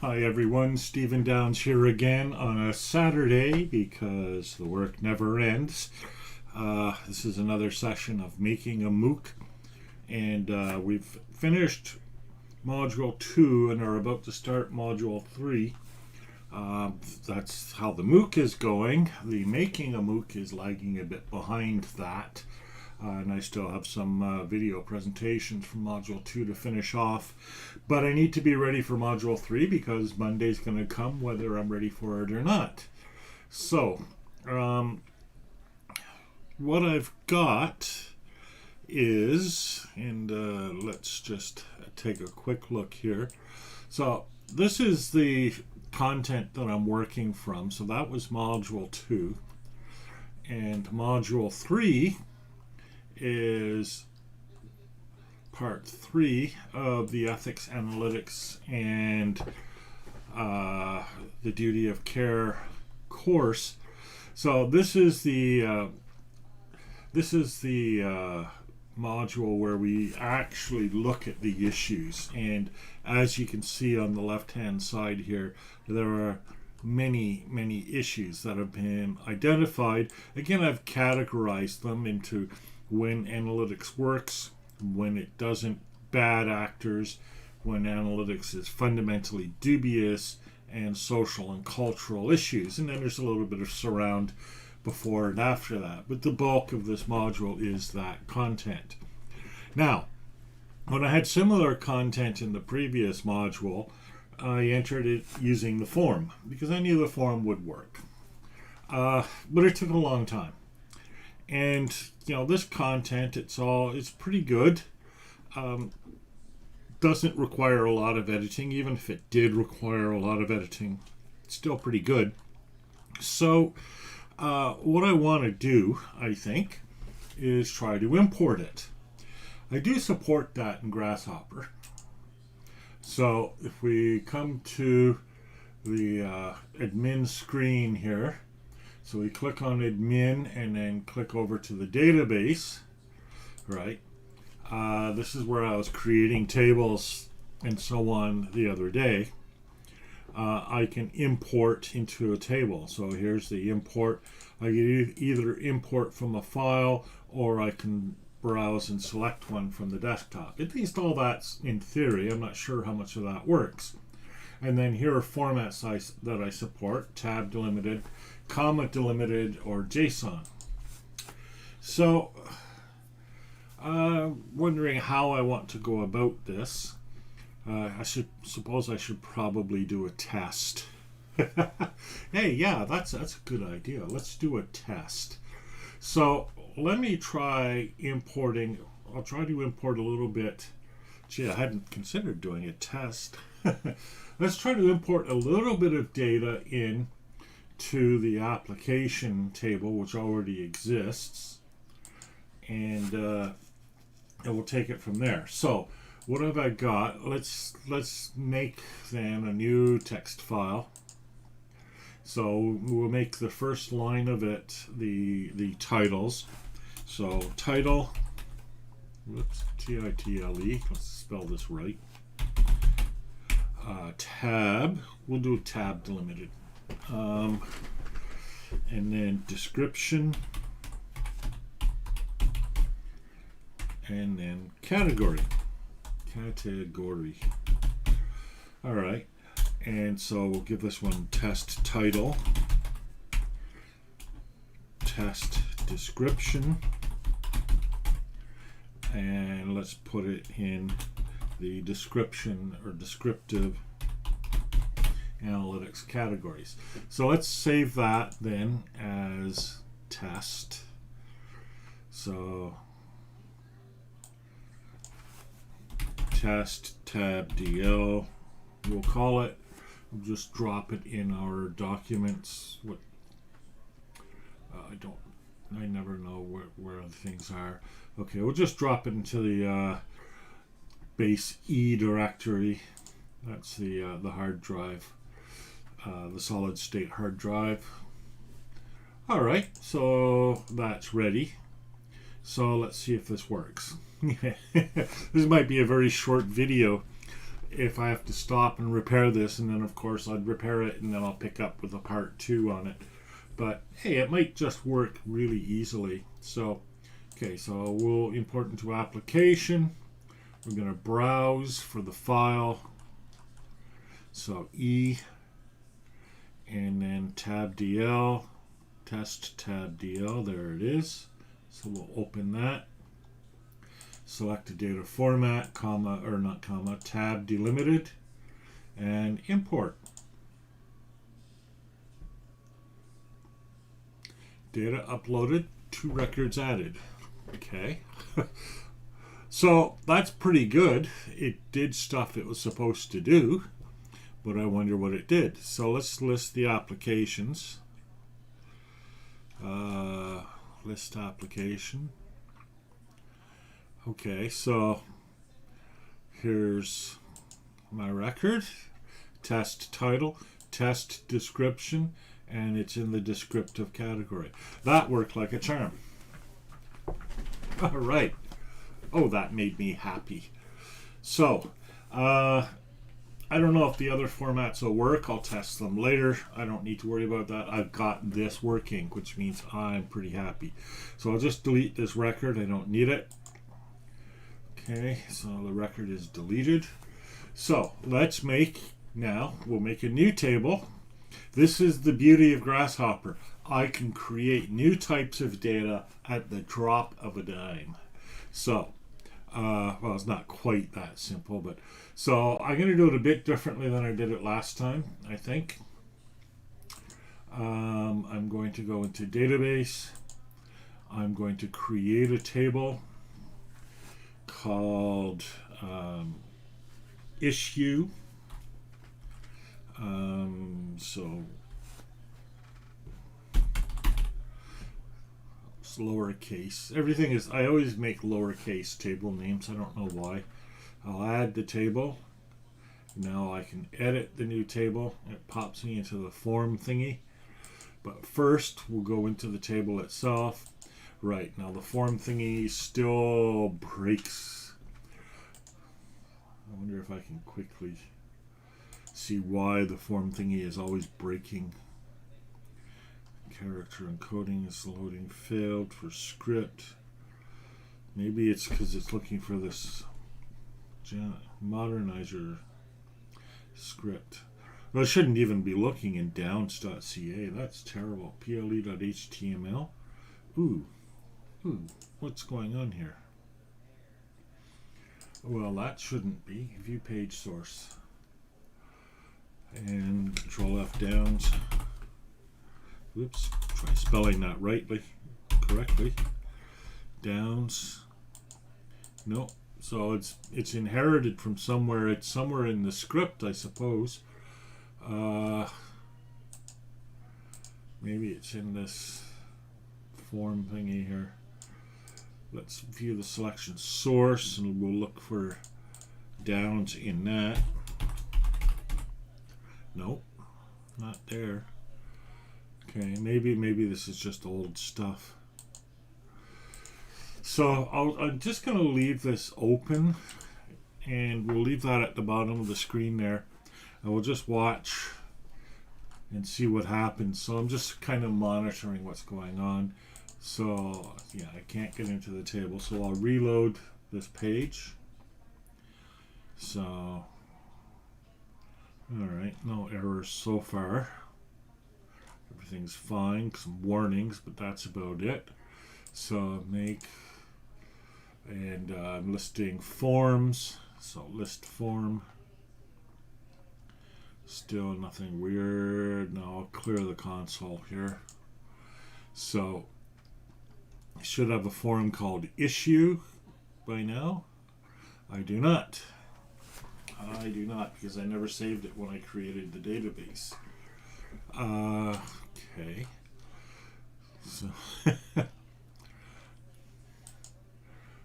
Hi everyone, Stephen Downs here again on a Saturday because the work never ends. This is another session of making a MOOC, and we've finished Module 2 and are about to start Module 3. That's how the MOOC is going. The making a MOOC is lagging a bit behind that. And I still have some video presentations from Module 2 to finish off. But I need to be ready for Module 3 because Monday's going to come whether I'm ready for it or not. So, what I've got is, and let's just take a quick look here. So, this is the content that I'm working from. So that was Module 2. And Module 3 is part 3 of the ethics, analytics, and the duty of care course. So this is the module where we actually look at the issues, and as you can see on the left hand side here, there are many issues that have been identified. Again, I've categorized them into when analytics works, when it doesn't, bad actors, when analytics is fundamentally dubious, and social and cultural issues. And then there's a little bit of surround before and after that. But the bulk of this module is that content. Now, when I had similar content in the previous module, I entered it using the form because I knew the form would work. But it took a long time. And this content, it's pretty good. Doesn't require a lot of editing. Even if it did require a lot of editing, it's still pretty good. So what I want to do, I think, is try to import it. I do support that in Grasshopper. So if we come to the admin screen here, so we click on admin and then click over to the database, right? This is where I was creating tables and so on the other day. I can import into a table. So here's the import. I can either import from a file or I can browse and select one from the desktop. At least all that's in theory. I'm not sure how much of that works. And then here are formats that I support: tab delimited, comma delimited, or JSON. So, wondering how I want to go about this. I should probably do a test. Hey, yeah, that's a good idea. Let's do a test. So let me try importing. I'll try to import a little bit. Gee, I hadn't considered doing a test. Let's try to import a little bit of data in to the application table, which already exists, and we'll take it from there. So what have I got? Let's make then a new text file. So we'll make the first line of it the titles. So title, whoops, T-I-T-L-E, let's spell this right. Tab, we'll do a tab delimited. And then description, and then category. All right, and so we'll give this one test title, test description, and let's put it in the description or descriptive analytics categories. So let's save that then as test. So test tab DL, we'll call it. We'll just drop it in our documents. I never know where the things are. Okay, we'll just drop it into the base E directory. That's the hard drive, the solid state hard drive. All right, so that's ready. So let's see if this works. This might be a very short video if I have to stop and repair this, and then of course I'd repair it and then I'll pick up with a part 2 on it. But hey, it might just work really easily. So okay, so we'll import into application. We're going to browse for the file. So E and then tab DL, test tab DL, there it is. So we'll open that. Select a data format, comma, or not comma, tab delimited, and import. Data uploaded, 2 records added. Okay. So that's pretty good. It did stuff it was supposed to do, but I wonder what it did. So let's list the applications. List application. Okay, so here's my record, test title, test description, and it's in the descriptive category. That worked like a charm. All right. Oh, that made me happy. So, I don't know if the other formats will work. I'll test them later. I don't need to worry about that. I've got this working, which means I'm pretty happy. So I'll just delete this record. I don't need it. Okay, so the record is deleted. So let's we'll make a new table. This is the beauty of Grasshopper. I can create new types of data at the drop of a dime. So, well, it's not quite that simple, but so I'm going to do it a bit differently than I did it last time, I think. I'm going to go into database. I'm going to create a table called issue. So it's lowercase. Everything is, I always make lowercase table names. I don't know why. I'll add the table. Now I can edit the new table. It pops me into the form thingy. But first we'll go into the table itself. Right, now the form thingy still breaks. I wonder if I can quickly see why the form thingy is always breaking. Character encoding is loading failed for script. Maybe it's because it's looking for this modernizer script. Well, it shouldn't even be looking in downs.ca. That's terrible. ple.html. Ooh, what's going on here? Well, that shouldn't be. View page source. And Control F downs. Whoops, try spelling that correctly. Downs. No, so it's inherited from somewhere. It's somewhere in the script, I suppose. Maybe it's in this form thingy here. Let's view the selection source, and we'll look for downs in that. Nope, not there. Okay, maybe this is just old stuff. So I'm just going to leave this open, and we'll leave that at the bottom of the screen there. And we'll just watch and see what happens. So I'm just kind of monitoring what's going on. So yeah, I can't get into the table, so I'll reload this page. So alright, no errors so far. Everything's fine, some warnings, but that's about it. So I'm listing forms, so list form. Still nothing weird. Now I'll clear the console here. So I should have a form called issue by now. I do not. Because I never saved it when I created the database. Okay. So,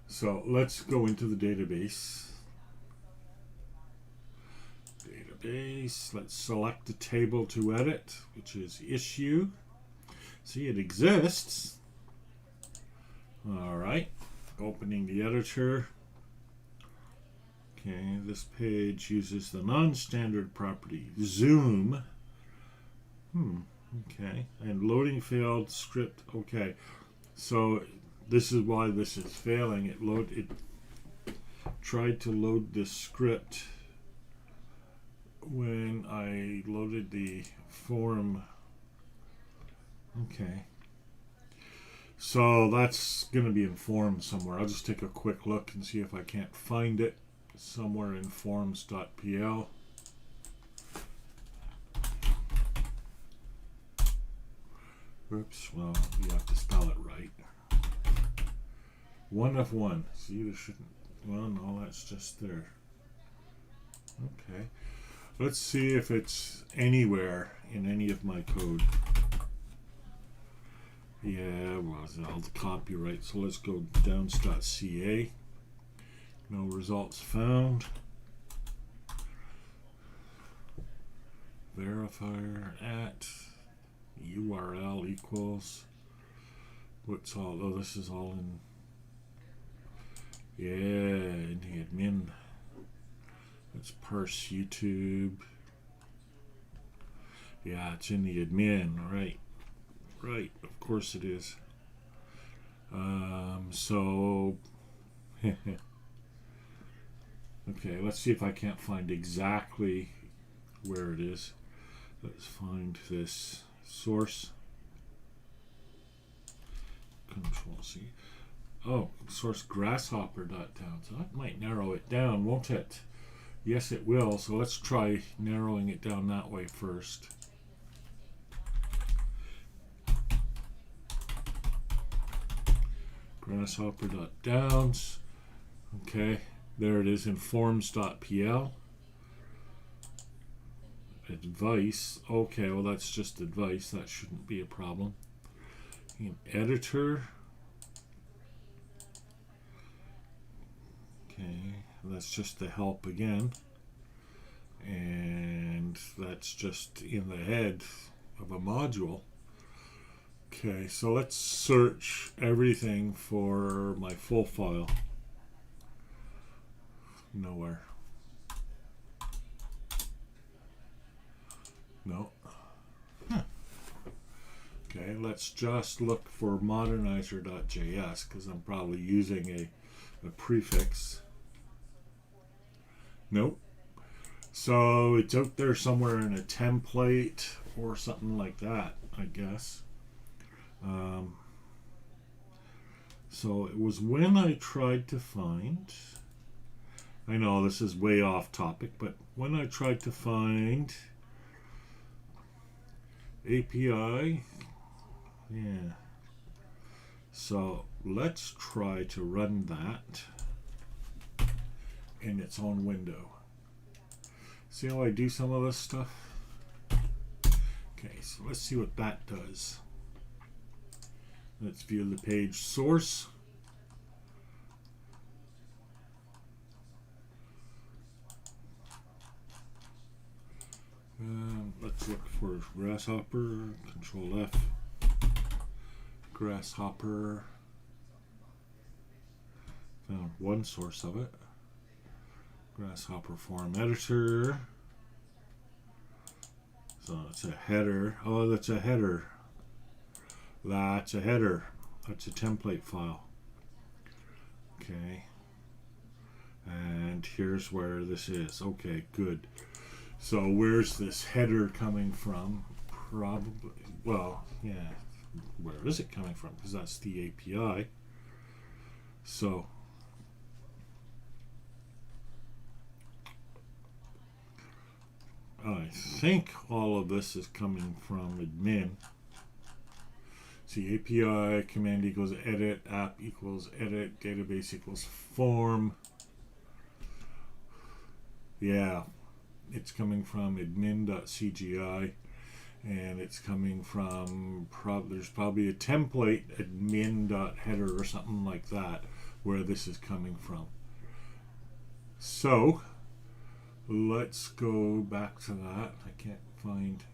so let's go into the database. Let's select the table to edit, which is issue. See, it exists. All right. Opening the editor. Okay, this page uses the non-standard property zoom. Okay, and loading failed script. Okay, so this is why this is failing. It tried to load this script when I loaded the form. Okay, so that's going to be in forms somewhere. I'll just take a quick look and see if I can't find it somewhere in forms.pl. Oops, well, you have to spell it right. 1 of 1. See, there shouldn't. Well, no, that's just there. Okay. Let's see if it's anywhere in any of my code. Yeah, well, it's all the copyright. So let's go downs.ca. No results found. Verifier at URL equals. What's all? Oh, this is all in. Yeah, in the admin. Let's parse YouTube. Yeah, it's in the admin. Right. Right. Of course it is. So. Okay, let's see if I can't find exactly where it is. Let's find this source. Control C. Oh, source grasshopper.down. So that might narrow it down, won't it? Yes, it will. So let's try narrowing it down that way first. Grasshopper.downs. Okay, there it is in forms.pl. Advice. Okay, well that's just advice. That shouldn't be a problem. In editor. Okay, that's just the help again. And that's just in the head of a module. Okay, so let's search everything for my full file. Nowhere. No. Okay, let's just look for modernizer.js because I'm probably using a prefix. Nope. So it's out there somewhere in a template or something like that, I guess. So it was when I tried to find, I know this is way off topic, but when I tried to find API, yeah. So let's try to run that in its own window. See how I do some of this stuff? Okay, so let's see what that does. Let's view the page source. Let's look for Grasshopper, Control F. Grasshopper. Found one source of it. Grasshopper form editor. So it's a header. Oh, that's a header. That's a header. That's a template file. Okay. And here's where this is. Okay, good. So where's this header coming from? Probably, well, yeah. Where is it coming from? Because that's the API. So I think all of this is coming from admin. See, API command equals edit, app equals edit, database equals form. Yeah, it's coming from admin.cgi, and it's coming from there's probably a template admin.header or something like that where this is coming from. So let's go back to that. I can't find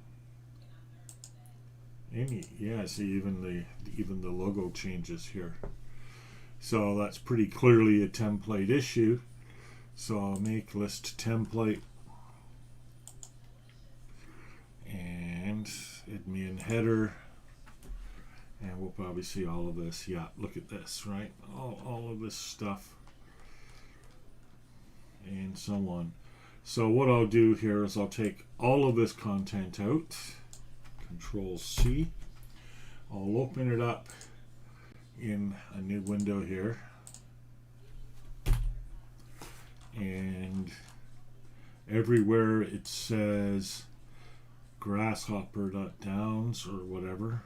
any. Yeah, see, even the logo changes here. So that's pretty clearly a template issue. So I'll make list template and admin header, and we'll probably see all of this. Yeah, look at this, right? All of this stuff and so on. So what I'll do here is I'll take all of this content out, Control C. I'll open it up in a new window here, and everywhere it says grasshopper.downs or whatever,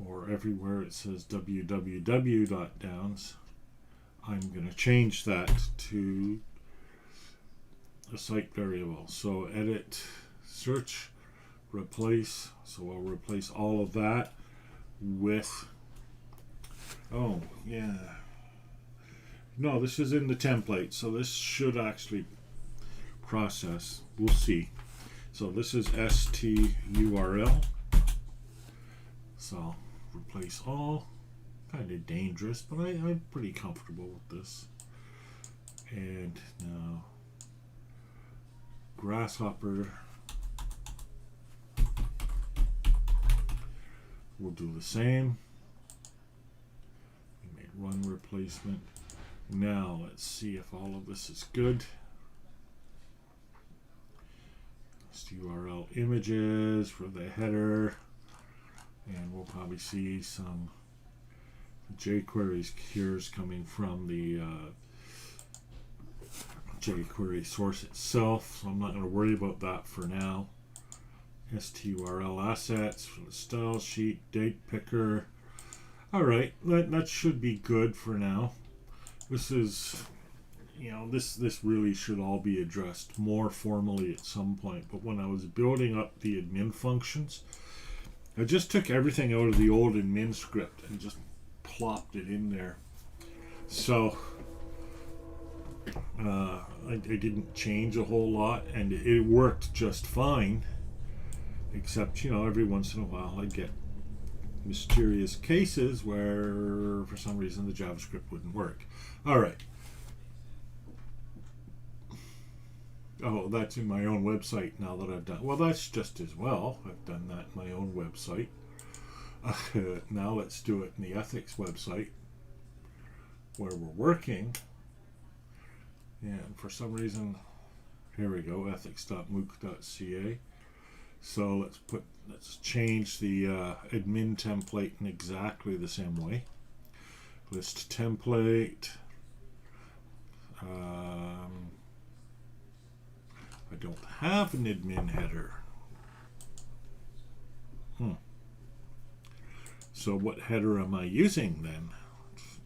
or everywhere it says www.downs, I'm going to change that to a site variable. So edit, search, replace. So I'll replace all of that with, oh yeah, no, this is in the template, so this should actually process. We'll see. So this is STURL. So I'll replace all. Kind of dangerous, but I'm pretty comfortable with this. And now Grasshopper, we'll do the same. We made one replacement. Now let's see if all of this is good. URL images for the header, and we'll probably see some jQuery queries coming from the jQuery source itself, so I'm not going to worry about that for now. STURL assets for the style sheet, date picker. Alright, that should be good for now. This is, you know, this really should all be addressed more formally at some point, but when I was building up the admin functions, I just took everything out of the old admin script and just plopped it in there. So I didn't change a whole lot, and it worked just fine, except, you know, every once in a while I'd get mysterious cases where for some reason the JavaScript wouldn't work. Alright. Oh, that's in my own website now that I've done. Well, that's just as well. I've done that in my own website. Now let's do it in the ethics website where we're working. And for some reason, here we go, ethics.mooc.ca. So let's change the admin template in exactly the same way. List template. I don't have an admin header. So what header am I using then?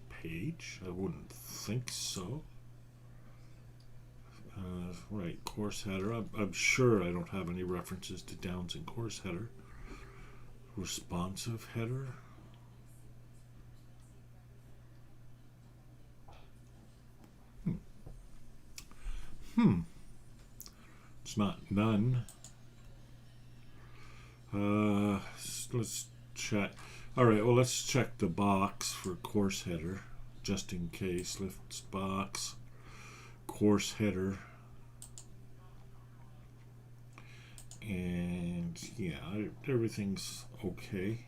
Page? I wouldn't think so. Right, course header. I'm sure I don't have any references to downs in course header. Responsive header. It's not none. Let's check. Alright, well, let's check the box for course header, just in case. Lift box, course header. And yeah, everything's okay.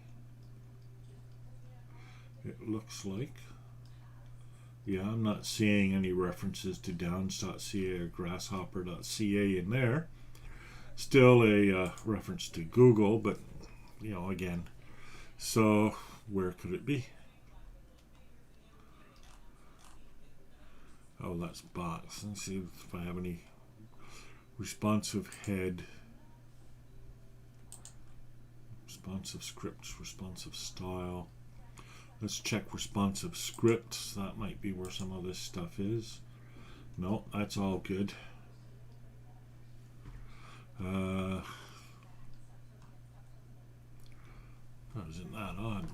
It looks like. Yeah, I'm not seeing any references to downs.ca or grasshopper.ca in there. Still a reference to Google, but, you know, again. So, where could it be? Oh, that's box. Let's see if I have any responsive head, responsive scripts, responsive style. Let's check responsive scripts. That might be where some of this stuff is. No, that's all good. Oh, isn't that odd?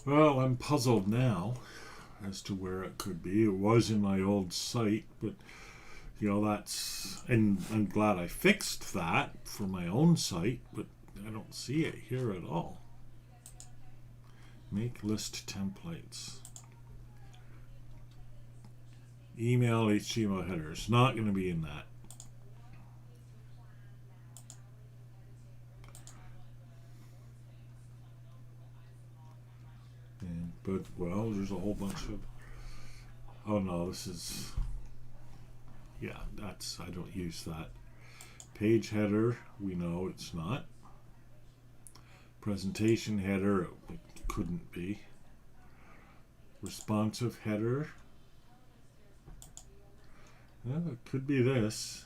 Well, I'm puzzled now as to where it could be. It was in my old site, but you know, that's, and I'm glad I fixed that for my own site, but I don't see it here at all. Make list templates. Email HTML headers. Not going to be in that. But, well, there's a whole bunch of... Oh, no, this is... Yeah, that's... I don't use that. Page header, we know it's not. Presentation header, it couldn't be. Responsive header. Well, it could be this.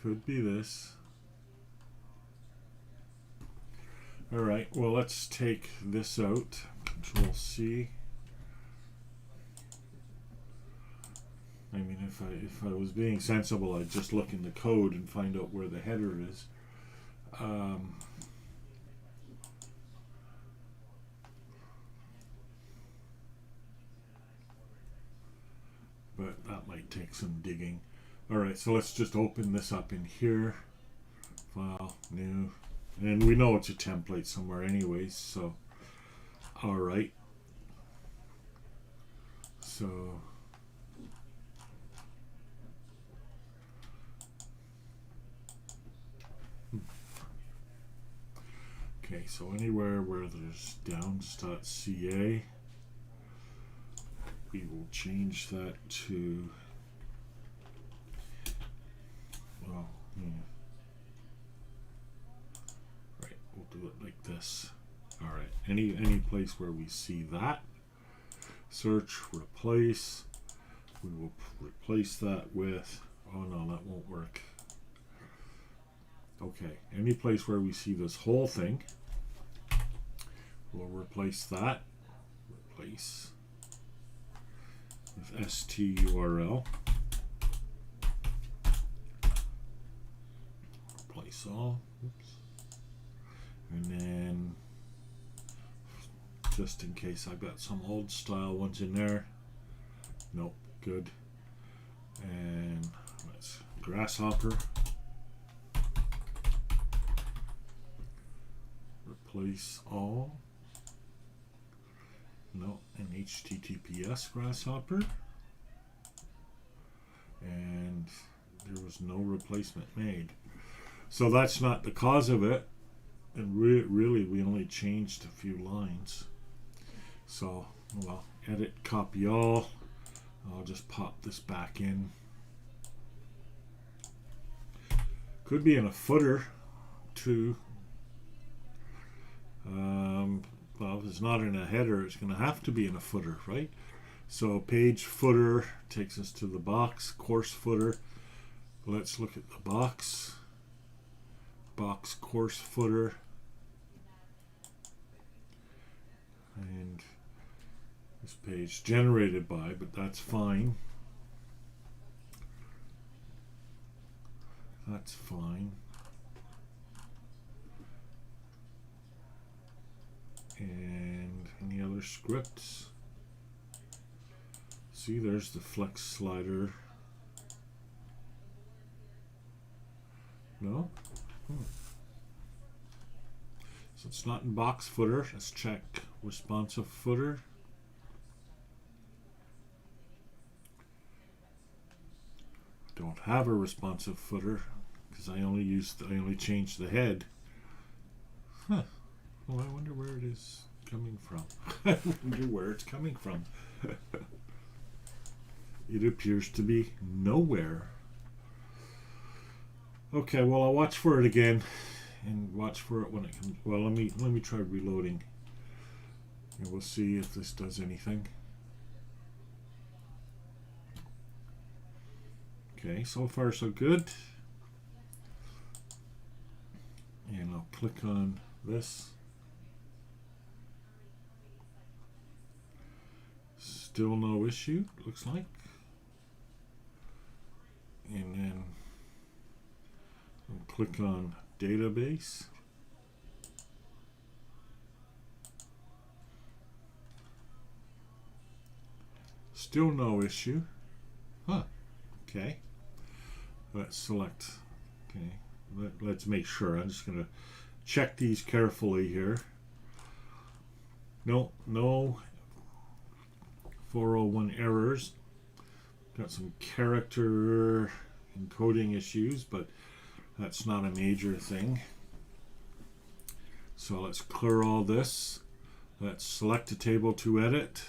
Could be this. Alright, well, let's take this out. Control C. I mean, if I was being sensible, I'd just look in the code and find out where the header is. But that might take some digging. Alright, so let's just open this up in here. File, new. And we know it's a template somewhere anyways, so alright. So okay, so anywhere where there's downs.ca, we will change that to, well, right, we'll do it like this. All right, any place where we see that, search, replace, we will replace that with, oh no, that won't work. Okay, any place where we see this whole thing, we'll replace that, replace with STURL, replace all, oops. And then just in case I've got some old style ones in there, nope, good. And let's grasshopper, replace all, no, and HTTPS grasshopper, and there was no replacement made. So that's not the cause of it, and really we only changed a few lines. So, well, edit, copy all, I'll just pop this back in. Could be in a footer too. Well, if it's not in a header, it's going to have to be in a footer, right? So page footer takes us to the box, course footer. Let's look at the box. Box course footer. And this page generated by, but that's fine. That's fine. And any other scripts? See, there's the flex slider. No? So it's not in box footer. Let's check responsive footer. Don't have a responsive footer because I only changed the head. Huh. Well, I wonder where it is coming from. I wonder where it's coming from. It appears to be nowhere. Okay, well, I'll watch for it again and watch for it when it comes. Well, let me try reloading, and we'll see if this does anything. Okay, so far so good. And I'll click on this. Still no issue, looks like. And then I'll click on database. Still no issue. Huh. Okay. Let's select. Okay. Let's make sure. I'm just going to check these carefully here. No 401 errors. Got some character encoding issues, but that's not a major thing. So let's clear all this. Let's select a table to edit,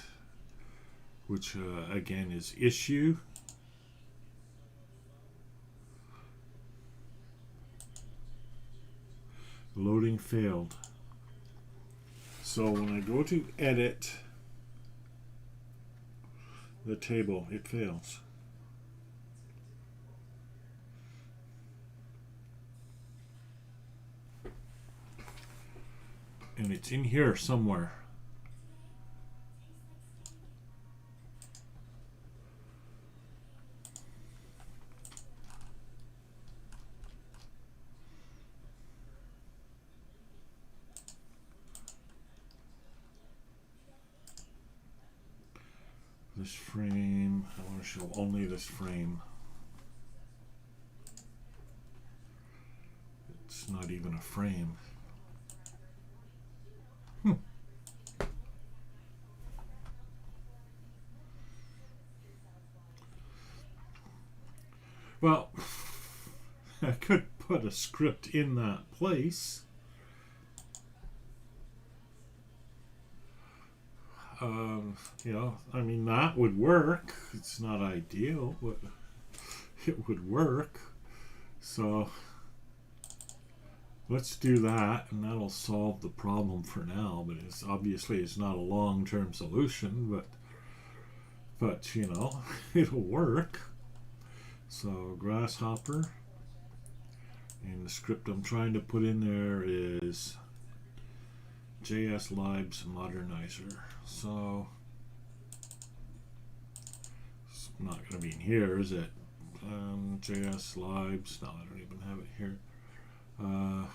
which again is issue. Loading failed. So when I go to edit the table, it fails. And it's in here somewhere. This frame, I want to show only this frame. It's not even a frame. Well, I could put a script in that place. You know, I mean, that would work. It's not ideal, but it would work. So let's do that, and that'll solve the problem for now. But it's obviously it's not a long-term solution, but you know, it'll work. So grasshopper, and the script I'm trying to put in there is JS libs modernizer. So it's not going to be in here, is it? JS libs. No, I don't even have it here. And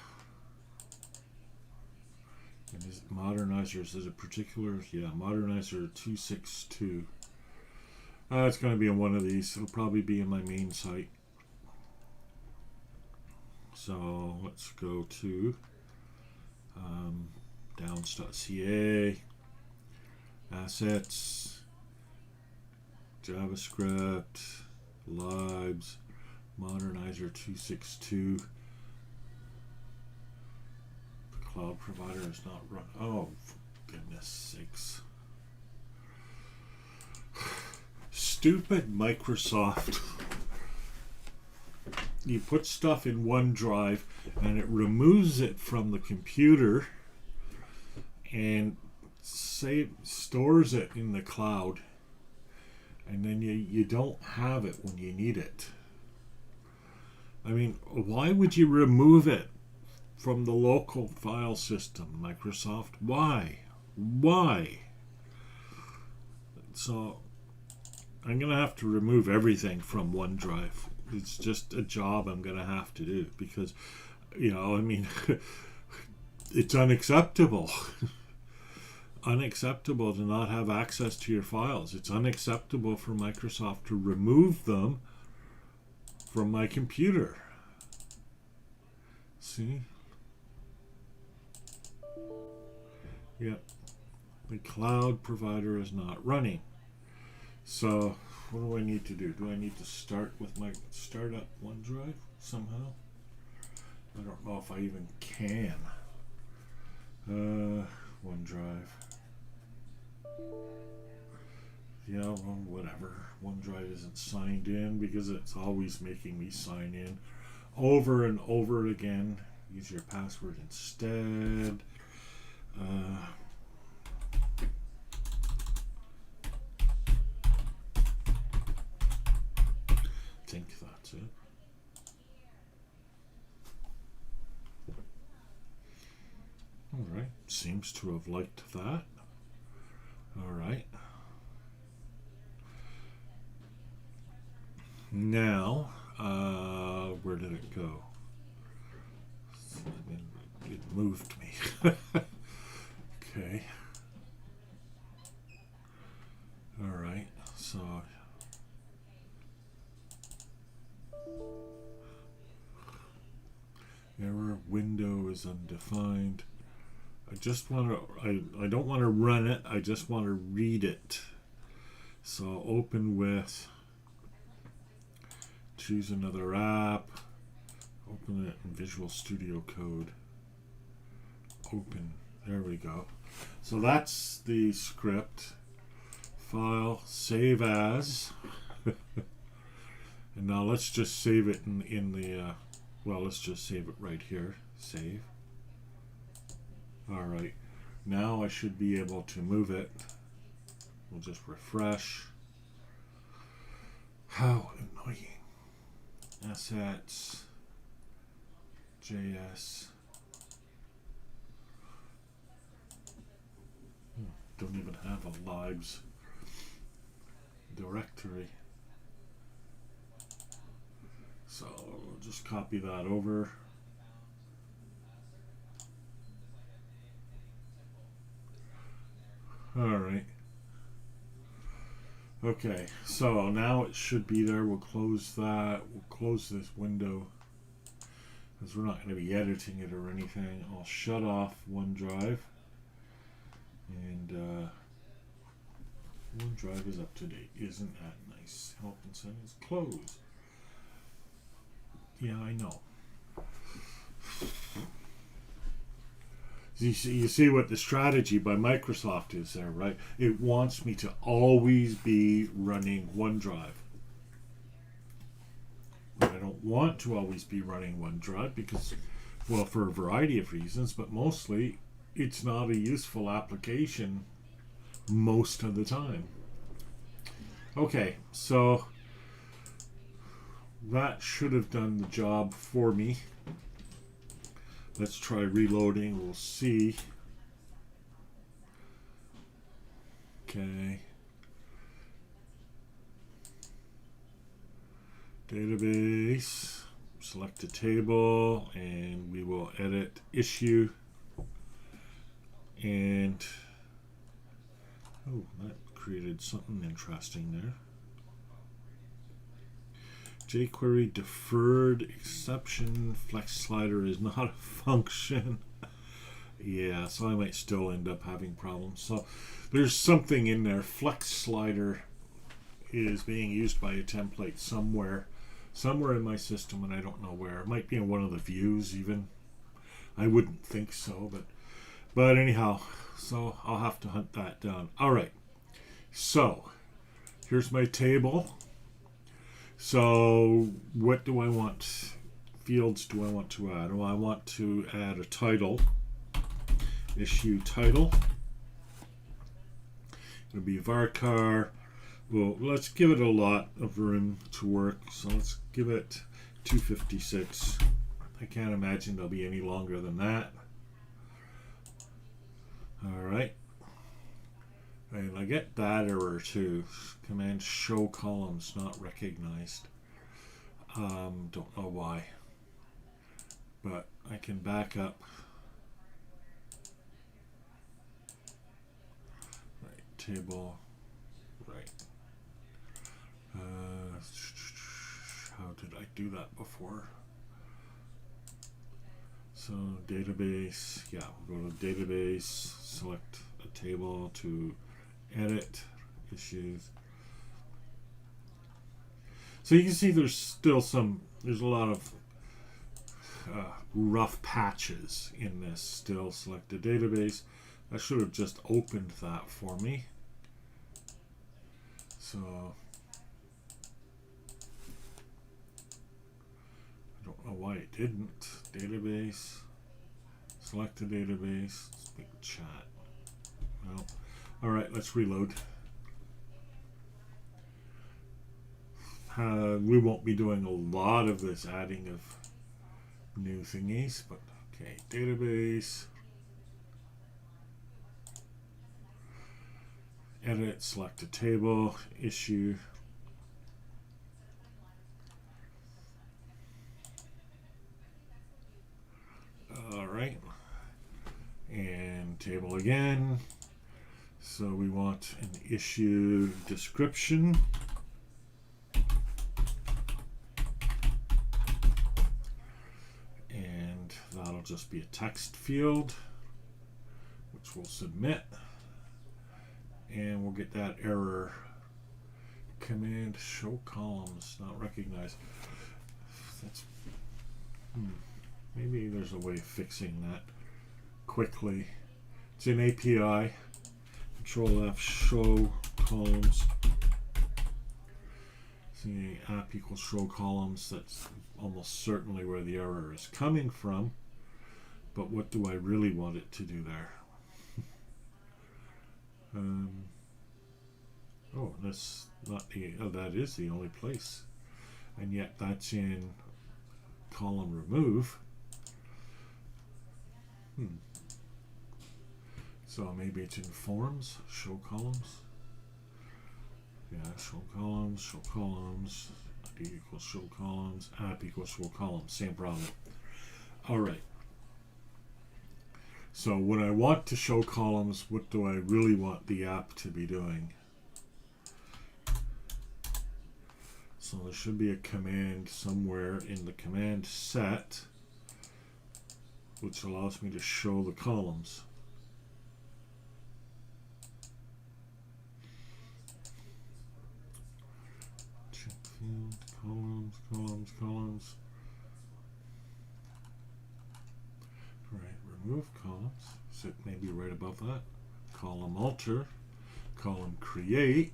is it modernizers? Is it particular? Yeah, modernizer 262. It's going to be in one of these. It'll probably be in my main site. So let's go to downs.ca, assets, JavaScript, libs, modernizer 262. The cloud provider is not run. Oh, for goodness sakes. Stupid Microsoft. You put stuff in OneDrive and it removes it from the computer and stores it in the cloud, and then you don't have it when you need it. I mean, why would you remove it from the local file system, Microsoft? Why? So I'm going to have to remove everything from OneDrive. It's just a job I'm going to have to do because, you know, I mean, it's unacceptable. Unacceptable to not have access to your files. It's unacceptable for Microsoft to remove them from my computer. See? Yep. The cloud provider is not running. So what do I need to do? Do I need to start up OneDrive somehow? I don't know if I even can. OneDrive. Yeah, well, whatever. OneDrive isn't signed in because it's always making me sign in over and over again. Use your password instead. I think that's it. All right, seems to have liked that. All right. Now, where did it go? It moved me. Okay. All right, so error window is undefined. I just want to, I don't want to run it, I just want to read it. So I'll open with, choose another app, open it in Visual Studio Code. Open, there we go. So that's the script. File, save as. And now let's just save it in the, well, let's just save it right here. Save. Alright, now I should be able to move it. We'll just refresh. How annoying. Assets. JS. Don't even have a libs directory. So we'll just copy that over. Alright. Okay, so now it should be there. We'll close that. We'll close this window because we're not going to be editing it or anything. I'll shut off OneDrive. And OneDrive is up to date. Isn't that nice? Help and settings. Close. Yeah, I know. You see what the strategy by Microsoft is there, right? It wants me to always be running OneDrive. But I don't want to always be running OneDrive because, well, for a variety of reasons, but mostly it's not a useful application most of the time. Okay, so that should have done the job for me. Let's try reloading. We'll see. Okay. Database. Select a table and we will edit issue. And oh, that created something interesting there. jQuery deferred exception flex slider is not a function. Yeah, so I might still end up having problems. So there's something in there. Flex slider is being used by a template somewhere in my system, and I don't know where. It might be in one of the views even. I wouldn't think so, but anyhow, so I'll have to hunt that down. All right, so here's my table. So what do I want? Fields do I want to add? Well, I want to add a title, issue title. It'll be varchar. Well, let's give it a lot of room to work. So let's give it 256. I can't imagine they'll be any longer than that. All right. And I get that error too. Command show columns not recognized. Don't know why. But I can back up. Right, table. Right. How did I do that before? So database, yeah, we'll go to database, select a table to edit issues. So you can see there's a lot of rough patches in this still. Select a database. I should have just opened that for me. So I don't know why it didn't. Database. Select a database. Speak chat. No. All right, let's reload. We won't be doing a lot of this adding of new thingies, but okay, database. Edit, select a table, issue. All right, and table again. So we want an issue description. And that'll just be a text field. which we'll submit, and we'll get that error. Command show columns not recognized. That's maybe there's a way of fixing that quickly. It's in API. Control F, show columns. See, app equals show columns. That's almost certainly where the error is coming from. But what do I really want it to do there? Oh, that's not the. Oh, that is the only place, and yet that's in column remove. So maybe it's in forms, show columns. Yeah, show columns, ID equals show columns, app equals show columns, same problem. All right. So when I want to show columns, what do I really want the app to be doing? So there should be a command somewhere in the command set which allows me to show the columns. Check field, columns. Right, remove columns. Sit maybe right above that. Column alter, column create.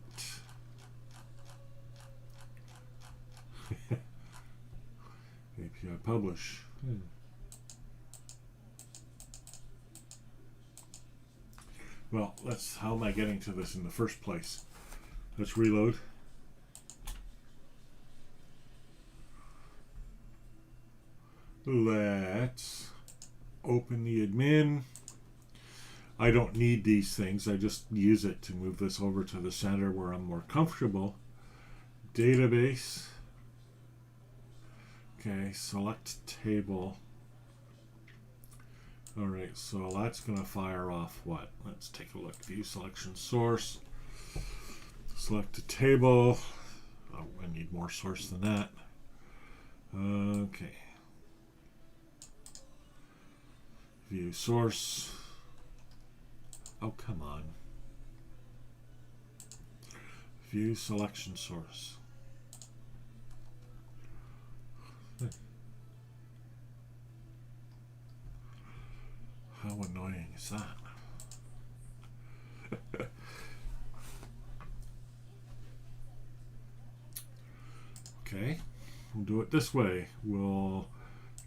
API publish. Well, how am I getting to this in the first place? Let's reload. Let's open the admin. I don't need these things. I just use it to move this over to the center where I'm more comfortable. Database. Okay, select table. All right, so that's going to fire off what? Let's take a look. View selection source. Select a table. Oh, I need more source than that. Okay. View source. Oh, come on. View selection source. How annoying is that? Okay, we'll do it this way. We'll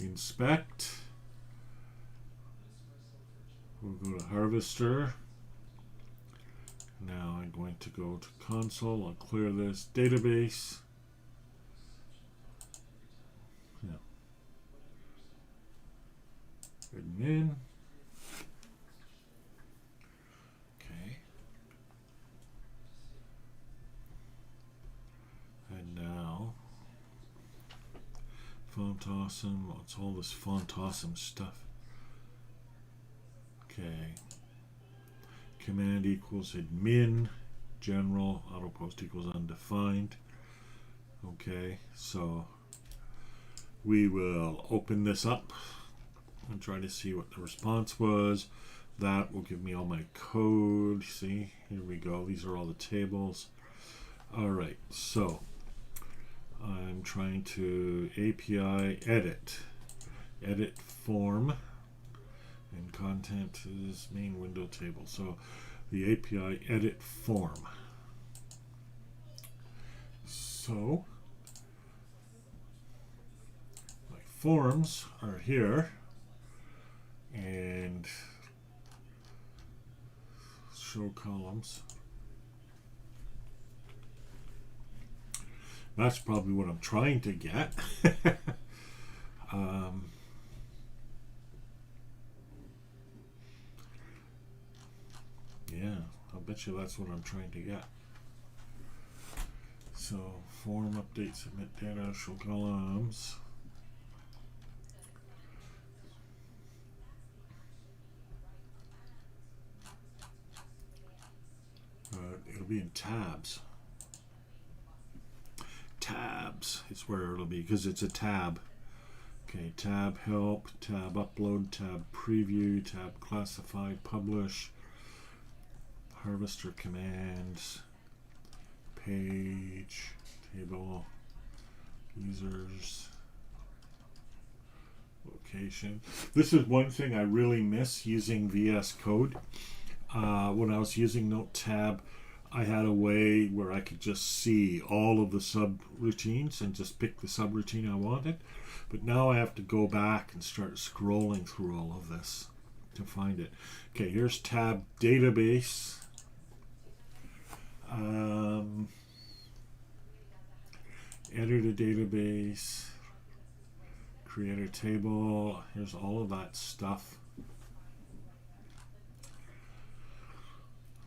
inspect. We'll go to harvester. Now I'm going to go to console. I'll clear this database. Yeah. Admin. Okay. And now font awesome. What's all this font awesome stuff? Okay. Command equals admin, general, auto post equals undefined. Okay, so we will open this up and try to see what the response was. That will give me all my code. See, here we go. These are all the tables. All right, so I'm trying to API edit form. And content is main window table. So the API edit form. So my forms are here and show columns. That's probably what I'm trying to get. Yeah, I'll bet you that's what I'm trying to get. So, form update, submit data, show columns. It'll be in tabs. Tabs is where it'll be because it's a tab. Okay, tab help, tab upload, tab preview, tab classify, publish, harvester commands, page, table, users, location. This is one thing I really miss using VS Code. When I was using Note tab, I had a way where I could just see all of the subroutines and just pick the subroutine I wanted. But now I have to go back and start scrolling through all of this to find it. Okay, here's tab database. Edit a database. Create a table. Here's all of that stuff.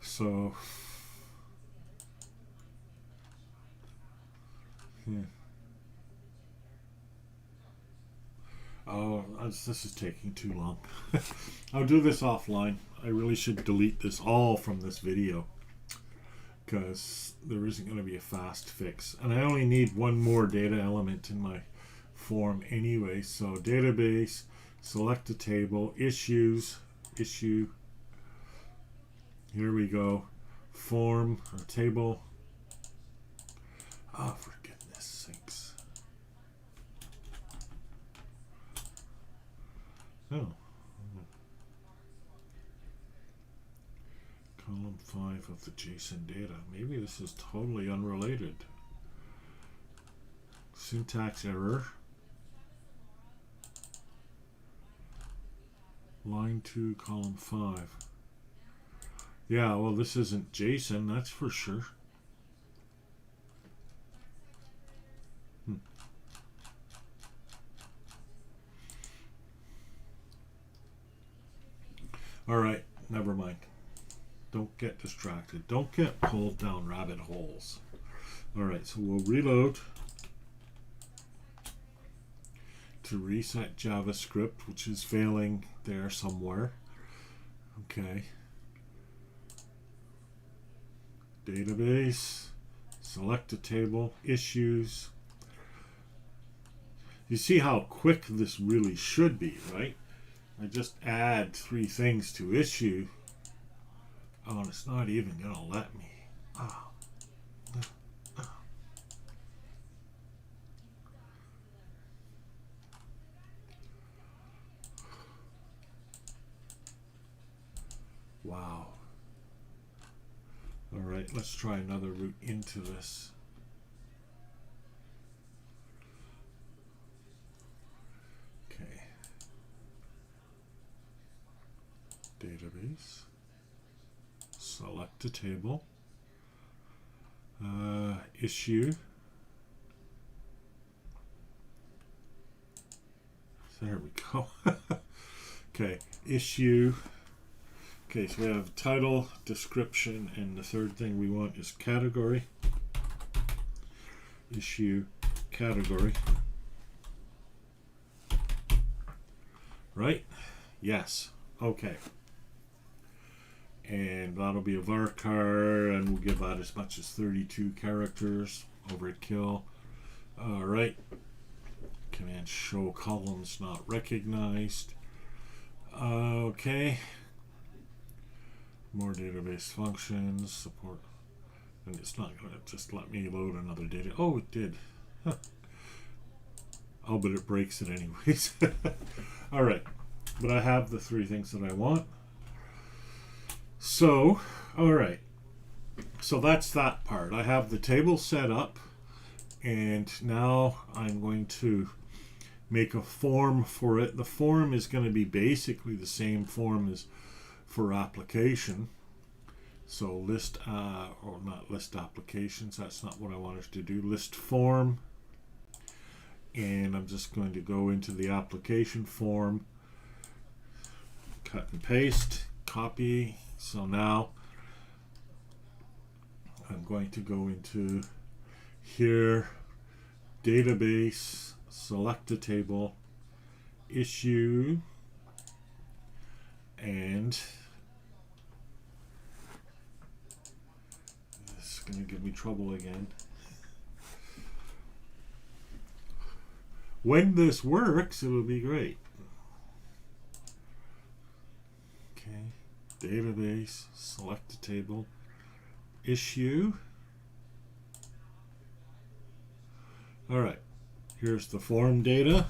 So, oh, this is taking too long. I'll do this offline. I really should delete this all from this video because there isn't going to be a fast fix. And I only need one more data element in my form anyway. So database, select a table, issues, issue. Here we go. Form or table. Oh, for goodness sakes. Oh. Column 5 of the JSON data. Maybe this is totally unrelated. Syntax error. Line 2, column 5. Yeah, well, this isn't JSON, that's for sure. All right, never mind. Don't get distracted. Don't get pulled down rabbit holes. All right, so we'll reload to reset JavaScript, which is failing there somewhere. Okay. Database, select a table, issues. You see how quick this really should be, right? I just add 3 things to issue. Oh, and it's not even gonna let me. Oh. Wow. All right, let's try another route into this. Okay. Database. Select a table. Issue. There we go. Okay, issue. Okay, so we have title, description, and the third thing we want is category. Issue, category. Right? Yes. Okay. And that'll be a varchar, and we'll give that as much as 32 characters. Overkill. All right. Command show columns not recognized. Okay. More database functions. Support. And it's not going to just let me load another data. Oh, it did. Huh. Oh, but it breaks it anyways. All right. But I have the 3 things that I want. So, all right. So that's that part. I have the table set up, and now I'm going to make a form for it. The form is going to be basically the same form as for application. So list, or not list applications, that's not what I wanted to do. List form. And I'm just going to go into the application form, cut and paste, copy. So now I'm going to go into here, database, select a table, issue, and this is going to give me trouble again. when this works, it'll be great. Okay, database, select the table, issue. All right, here's the form data.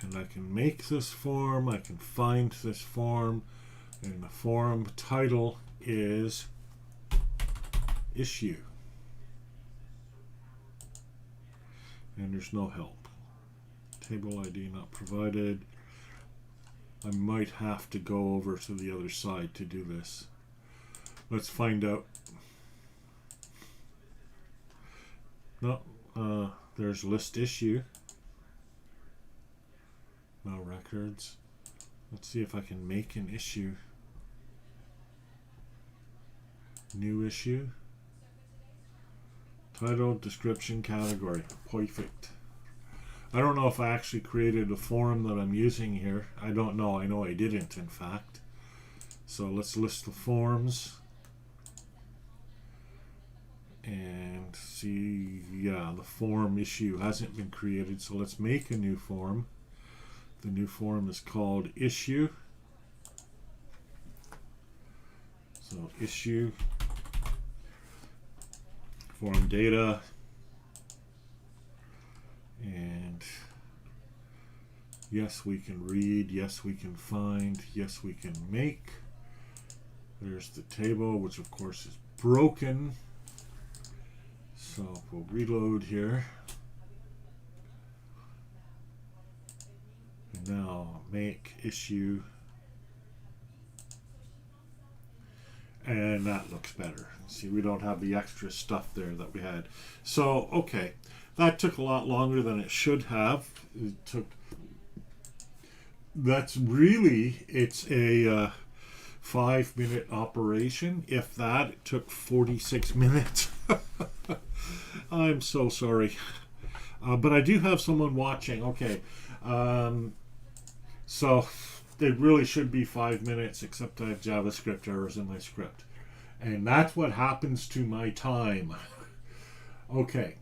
And I can make this form, I can find this form, and the form title is issue. And there's no help. Table ID not provided. I might have to go over to the other side to do this. Let's find out. No, there's list issue. No records. Let's see if I can make an issue. New issue. Title, description, category. Perfect. I don't know if I actually created a form that I'm using here. I don't know. I know I didn't, in fact. So let's list the forms. And see, yeah, the form issue hasn't been created. So let's make a new form. The new form is called issue. So issue, form data, and yes, we can read, yes, we can find, yes, we can make. There's the table, which of course is broken. So we'll reload here. And now make issue. And that looks better. See, we don't have the extra stuff there that we had. So, okay. That took a lot longer than it should have. It took... That's really... It's a 5-minute operation. If that, it took 46 minutes. I'm so sorry. But I do have someone watching. Okay. So... It really should be 5 minutes, except I have JavaScript errors in my script. And that's what happens to my time. Okay.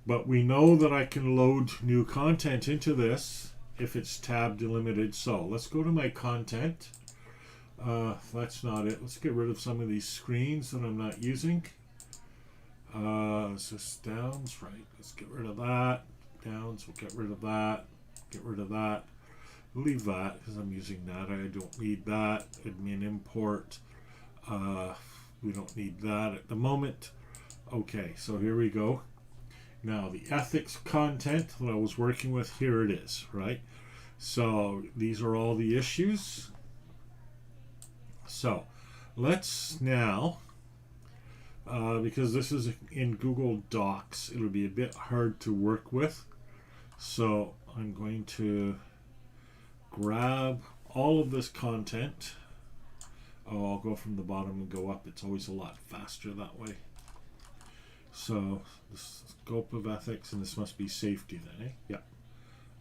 But we know that I can load new content into this if it's tab delimited. So let's go to my content. That's not it. Let's get rid of some of these screens that I'm not using. It's just downs, right? Let's get rid of that. Downs, we'll get rid of that. Get rid of that. Leave that because I'm using that. I don't need that. Admin import. We don't need that at the moment. Okay, so here we go. Now the ethics content that I was working with, here it is, right? So these are all the issues. So let's now, because this is in Google Docs, it'll be a bit hard to work with. So I'm going to grab all of this content. Oh, I'll go from the bottom and go up. It's always a lot faster that way. So the scope of ethics, and this must be safety then, eh? Yeah.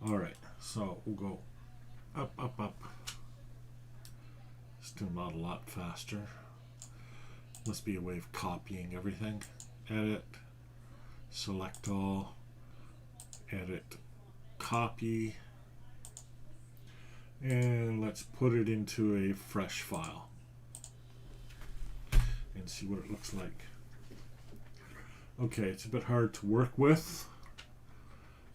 All right. So we'll go up, up, up. Still not a lot faster. Must be a way of copying everything. Edit. Select all. Edit. Copy. And let's put it into a fresh file and see what it looks like. Okay, it's a bit hard to work with.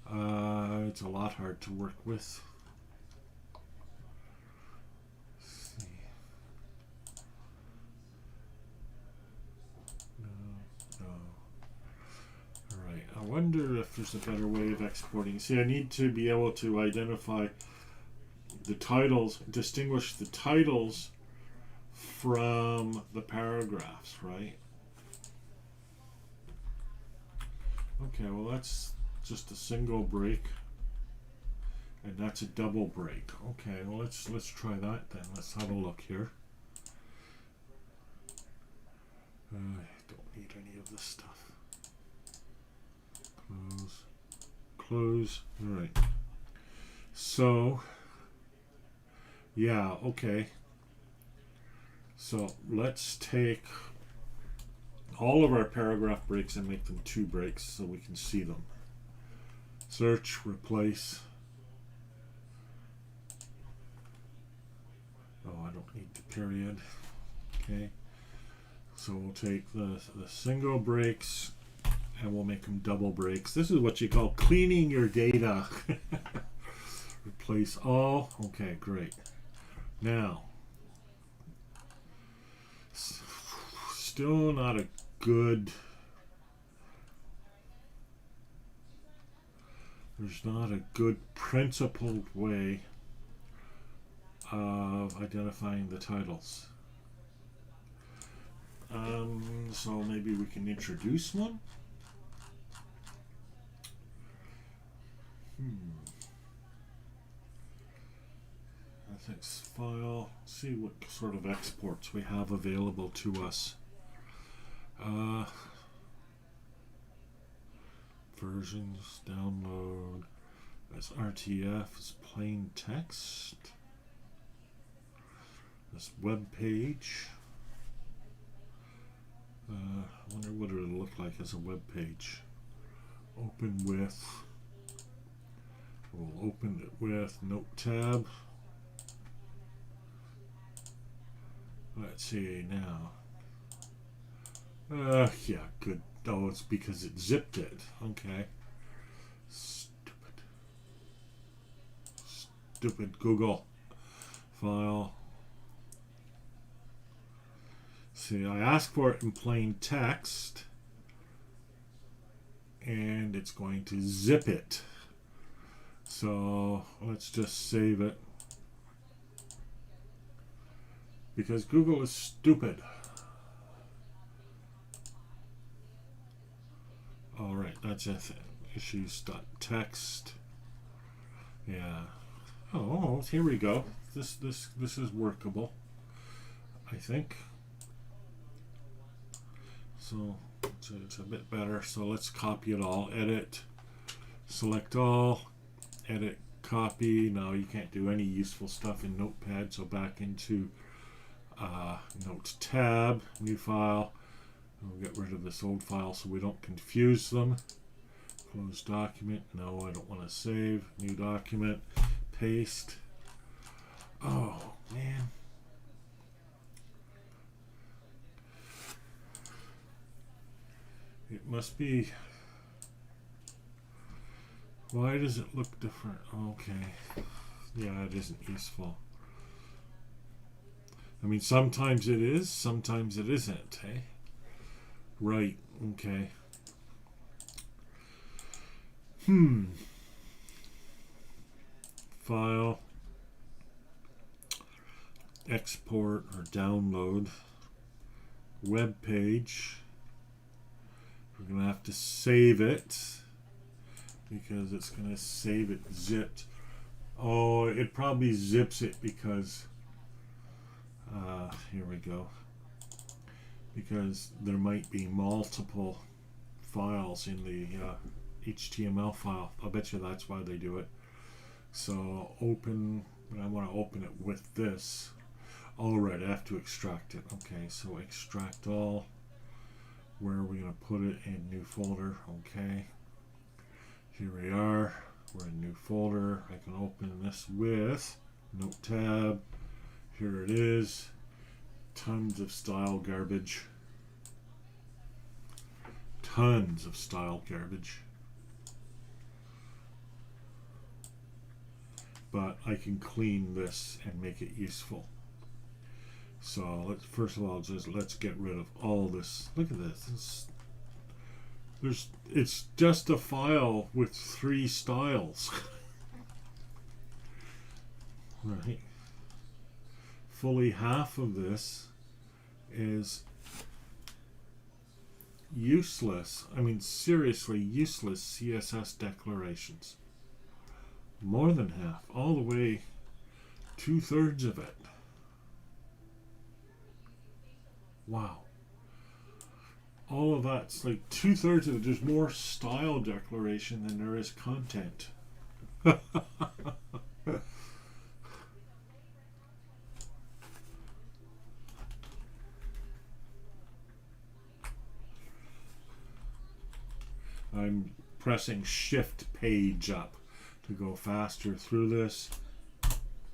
It's a lot hard to work with. Let's see. No. All right, I wonder if there's a better way of exporting. See, I need to be able to identify the titles, distinguish the titles from the paragraphs, right? Okay, well that's just a single break, and that's a double break. Okay, well let's try that then. Let's have a look here. I don't need any of this stuff. Close. All right. So. Yeah, okay. So let's take all of our paragraph breaks and make them 2 breaks so we can see them. Search, replace. Oh, I don't need the period. Okay. So we'll take the single breaks and we'll make them double breaks. This is what you call cleaning your data. Replace all. Okay, great. Now, still not a good, there's not a good principled way of identifying the titles. So maybe we can introduce one. Ethics file. See what sort of exports we have available to us. Versions, download. As RTF is plain text. This web page. I wonder what it would look like as a web page. Open with. We'll open it with Note tab. Let's see now. Yeah, good. Oh, it's because it zipped it. Okay. Stupid Google. File. See, I asked for it in plain text, and it's going to zip it. So let's just save it. Because Google is stupid. Alright, that's it. Issues.txt. Yeah. Oh, here we go. This is workable, I think. So it's a bit better. So let's copy it all. Edit. Select all. Edit. Copy. Now you can't do any useful stuff in Notepad. So back into Notes tab. New file. We'll get rid of this old file so we don't confuse them. Close document. No, I don't want to save. New document. Paste. Oh, man. It must be. Why does it look different? Okay. Yeah, it isn't useful. I mean, sometimes it is, sometimes it isn't, eh? Right, okay. File. Export or download. Web page. We're going to have to save it because it's going to save it zipped. Oh, it probably zips it because here we go. Because there might be multiple files in the HTML file. I'll bet you that's why they do it. So open, but I want to open it with this. All right, I have to extract it. Okay, so extract all. Where are we going to put it? In new folder. Okay. Here we are. We're in new folder. I can open this with Note tab. Here it is. Tons of style garbage. Tons of style garbage. But I can clean this and make it useful. So let's first of all let's get rid of all this. Look at this. It's just a file with 3 styles. Right. Fully half of this is useless. I mean, seriously useless CSS declarations. More than half, all the way 2/3 of it. Wow. All of that's like 2/3 of it. There's more style declaration than there is content. I'm pressing Shift Page up to go faster through this,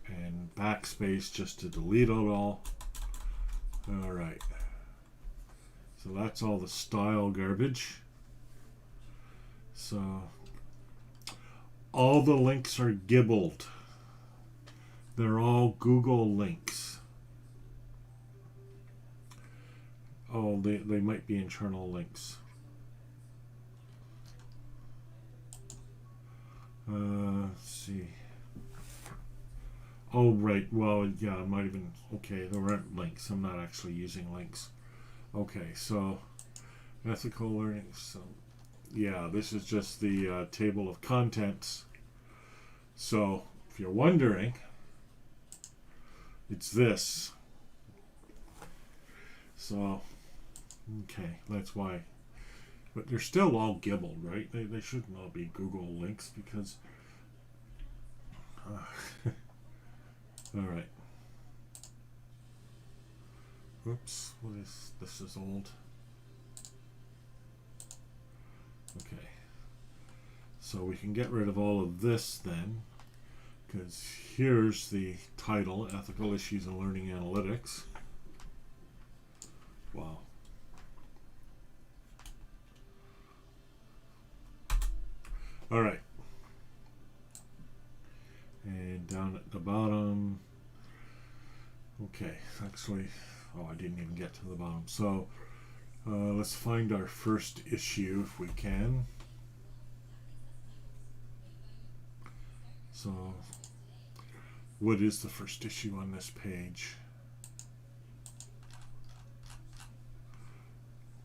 and Backspace just to delete it all. Alright, so that's all the style garbage. So all the links are gibbled. They're all Google links. Oh, they might be internal links. Let's see. Oh, right. Well, yeah, it might have been. Okay, there weren't links. I'm not actually using links. Okay, so ethical learning. So, yeah, this is just the table of contents. So, if you're wondering, it's this. So, okay, that's why. But they're still all gibbled, right? They shouldn't all be Google links because... Alright. Oops, what is... This is old. Okay. So we can get rid of all of this then, because here's the title, Ethical Issues in Learning Analytics. Wow. All right. And down at the bottom, okay, actually, oh, I didn't even get to the bottom. So let's find our first issue if we can. So what is the first issue on this page?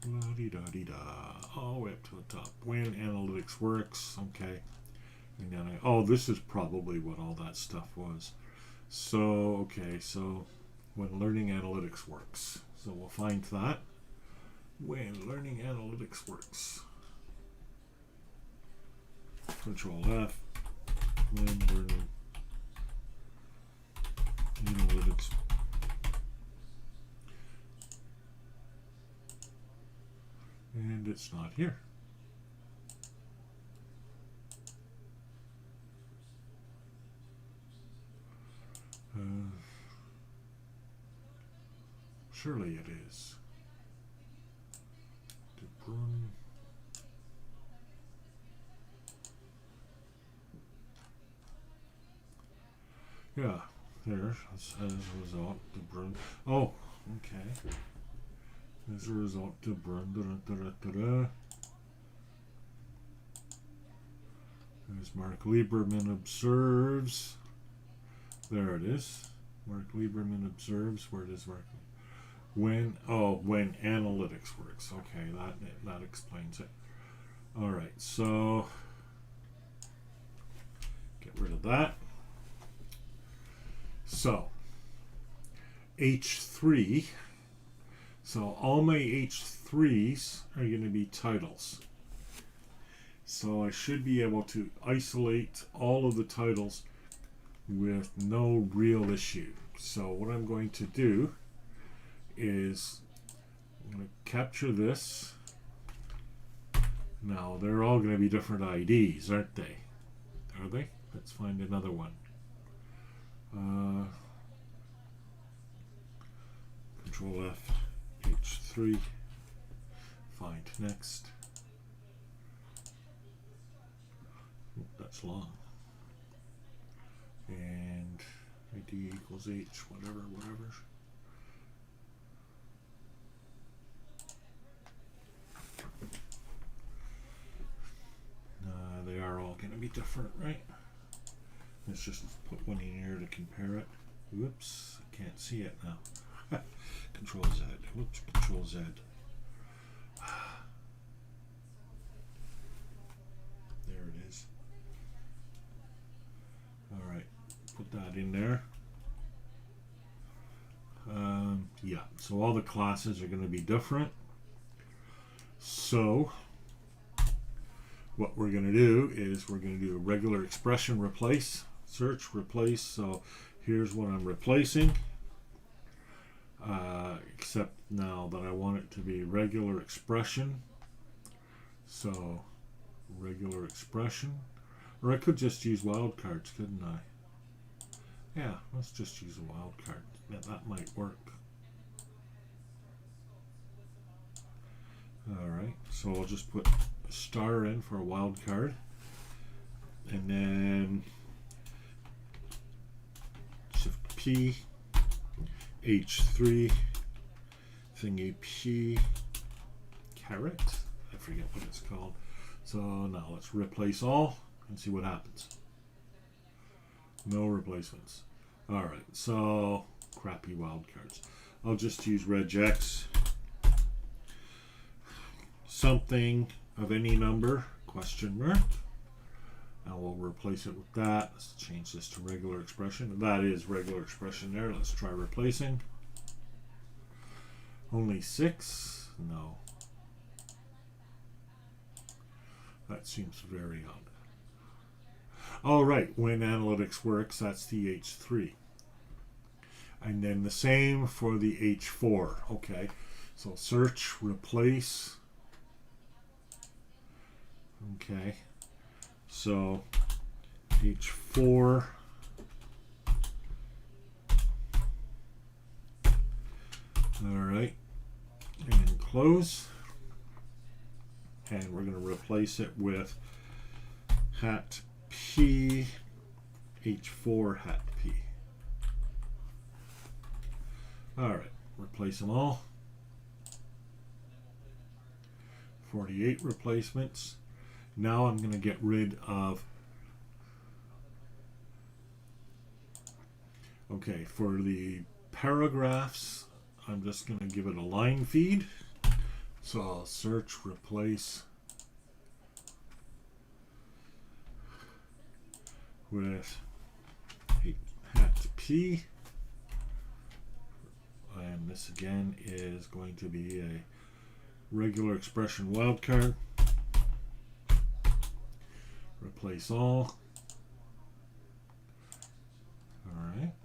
La-dee-da-dee-da, all the way up to the top. When analytics works, okay. And then oh, this is probably what all that stuff was. So, okay, so when learning analytics works. So we'll find that. When learning analytics works. Control F. When learning analytics. And it's not here. Surely it is. Yeah, there, as a result, oh, okay. As a result, There's Mark Lieberman observes. There it is. Mark Lieberman observes. Where does Mark? When analytics works. Okay, that explains it. All right, so get rid of that. So H3. So all my H3s are going to be titles. So I should be able to isolate all of the titles with no real issue. So what I'm going to do is I'm going to capture this. Now they're all going to be different IDs, aren't they? Are they? Let's find another one. Control F, H3, find next. That's long. And ID equals H, whatever. They are all going to be different, right? Let's just put one in here to compare it. Whoops, I can't see it now. Control Z. Whoops, Control Z. There it is. All right, put that in there. Yeah, so all the classes are going to be different. So what we're going to do is we're going to do a regular expression replace, search, replace. So here's what I'm replacing, except now that I want it to be regular expression. So regular expression. Or I could just use wildcards, couldn't I? Yeah, let's just use a wildcard. That might work. Alright, so I'll just put a star in for a wildcard. And then Shift P, H3, thingy P, caret. I forget what it's called. So now let's replace all and see what happens. No replacements. Alright, so crappy wildcards. I'll just use regex something of any number, question mark. Now we'll replace it with that. Let's change this to regular expression. That is regular expression there. Let's try replacing. Only 6? No. That seems very odd. All right, when analytics works, that's the H3. And then the same for the H4. Okay, so search, replace. Okay, so H4. All right, and close. And we're going to replace it with hat P, H4 hat P. All right, replace them all. 48 replacements. Now I'm going to get rid of, okay, for the paragraphs, I'm just going to give it a line feed. So I'll search, replace with hat P. And this again is going to be a regular expression wildcard. Replace all. Alright.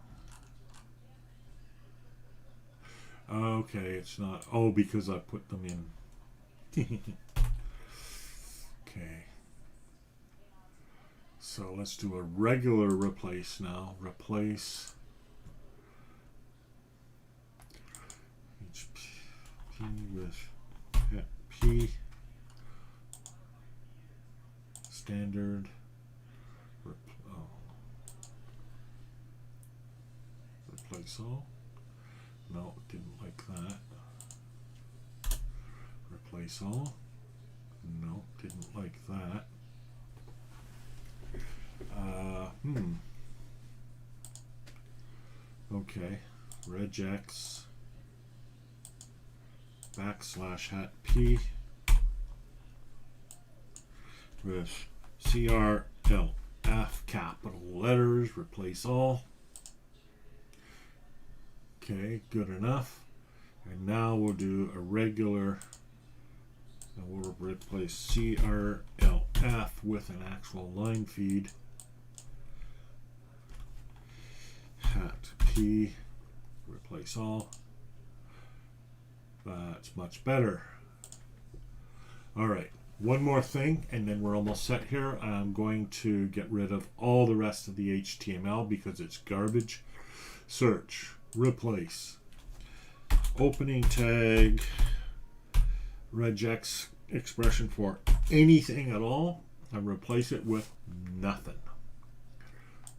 Okay, it's not. Oh, because I put them in. Okay. So let's do a regular replace now. Replace HP with P. Standard. Replace all. No, didn't like that. Replace all. No, didn't like that. Okay. Regex \hat P with CRLF capital letters. Replace all. Okay, good enough. And now we'll do a regular, and we'll replace CRLF with an actual line feed. Hat P, replace all. That's much better. All right, one more thing, and then we're almost set here. I'm going to get rid of all the rest of the HTML because it's garbage. Search. Replace opening tag regex expression for anything at all and replace it with nothing.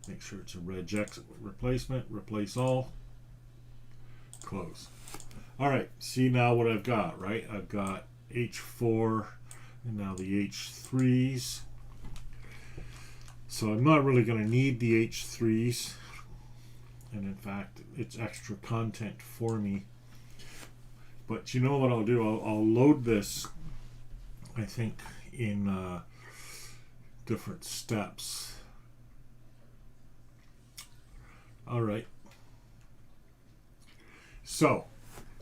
Make sure it's a regex replacement. Replace all. Close. All right, see now what I've got, right? I've got H4 and now the H3s. So I'm not really going to need the H3s. And in fact, it's extra content for me. But you know what I'll do? I'll load this, I think, in different steps. All right. So,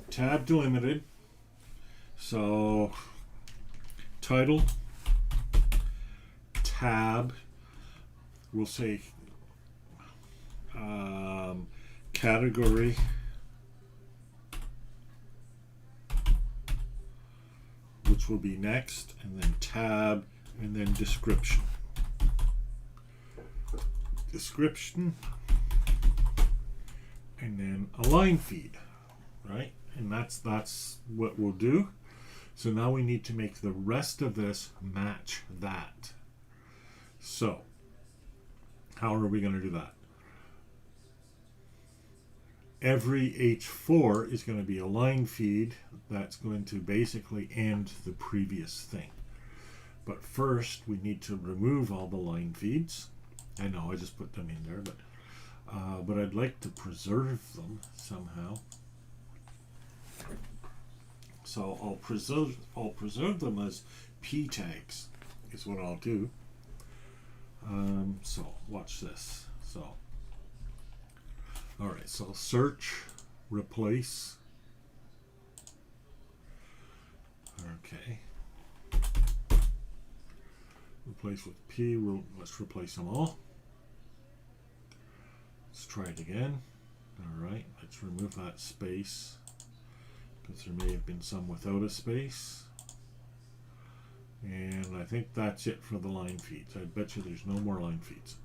tab delimited. So, title, tab, we'll say category, which will be next, and then tab and then description. Description, and then a line feed, right? And that's what we'll do. So now we need to make the rest of this match that. So how are we going to do that? Every H4 is going to be a line feed that's going to basically end the previous thing. But first we need to remove all the line feeds. I know I just put them in there, but I'd like to preserve them somehow. So I'll preserve them as p tags is what I'll do. So watch this. So all right, so search, replace. Okay. Replace with p. Let's replace them all. Let's try it again. All right, let's remove that space because there may have been some without a space. And I think that's it for the line feeds. I bet you there's no more line feeds.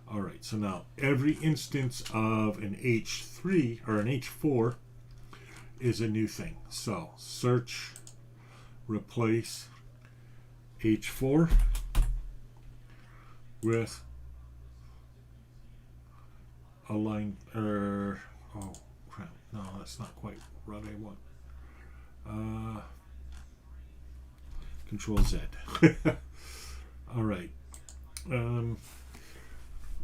All right, so now every instance of an H3 or an H4 is a new thing. So search, replace H4 with a line, oh crap, no, that's not quite what I want. Control Z. All right.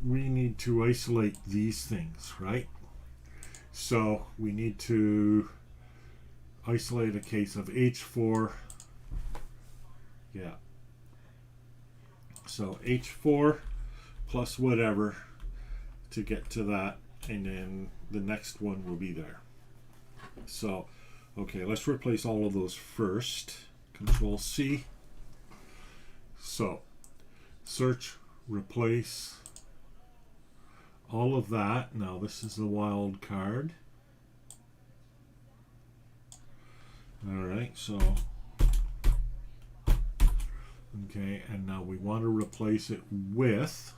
We need to isolate these things, right? So we need to isolate a case of H4. Yeah. So H4 plus whatever to get to that, and then the next one will be there. So, okay, let's replace all of those first. Control C. So, search, replace all of that. Now this is the wild card. All right, so okay, and now we want to replace it with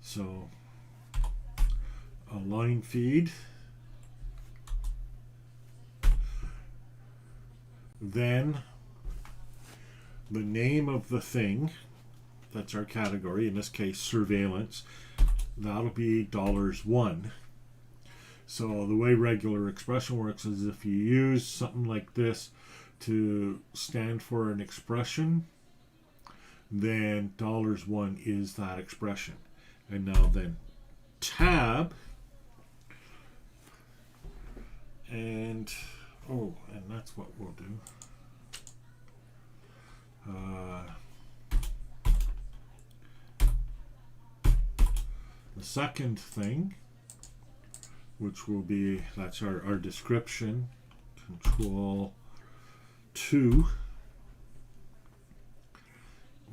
so a line feed, then the name of the thing, that's our category, in this case surveillance, that'll be $1. So the way regular expression works is if you use something like this to stand for an expression, then $1 is that expression. And now then tab, and and that's what we'll do. The second thing, which will be, that's our description, Control 2,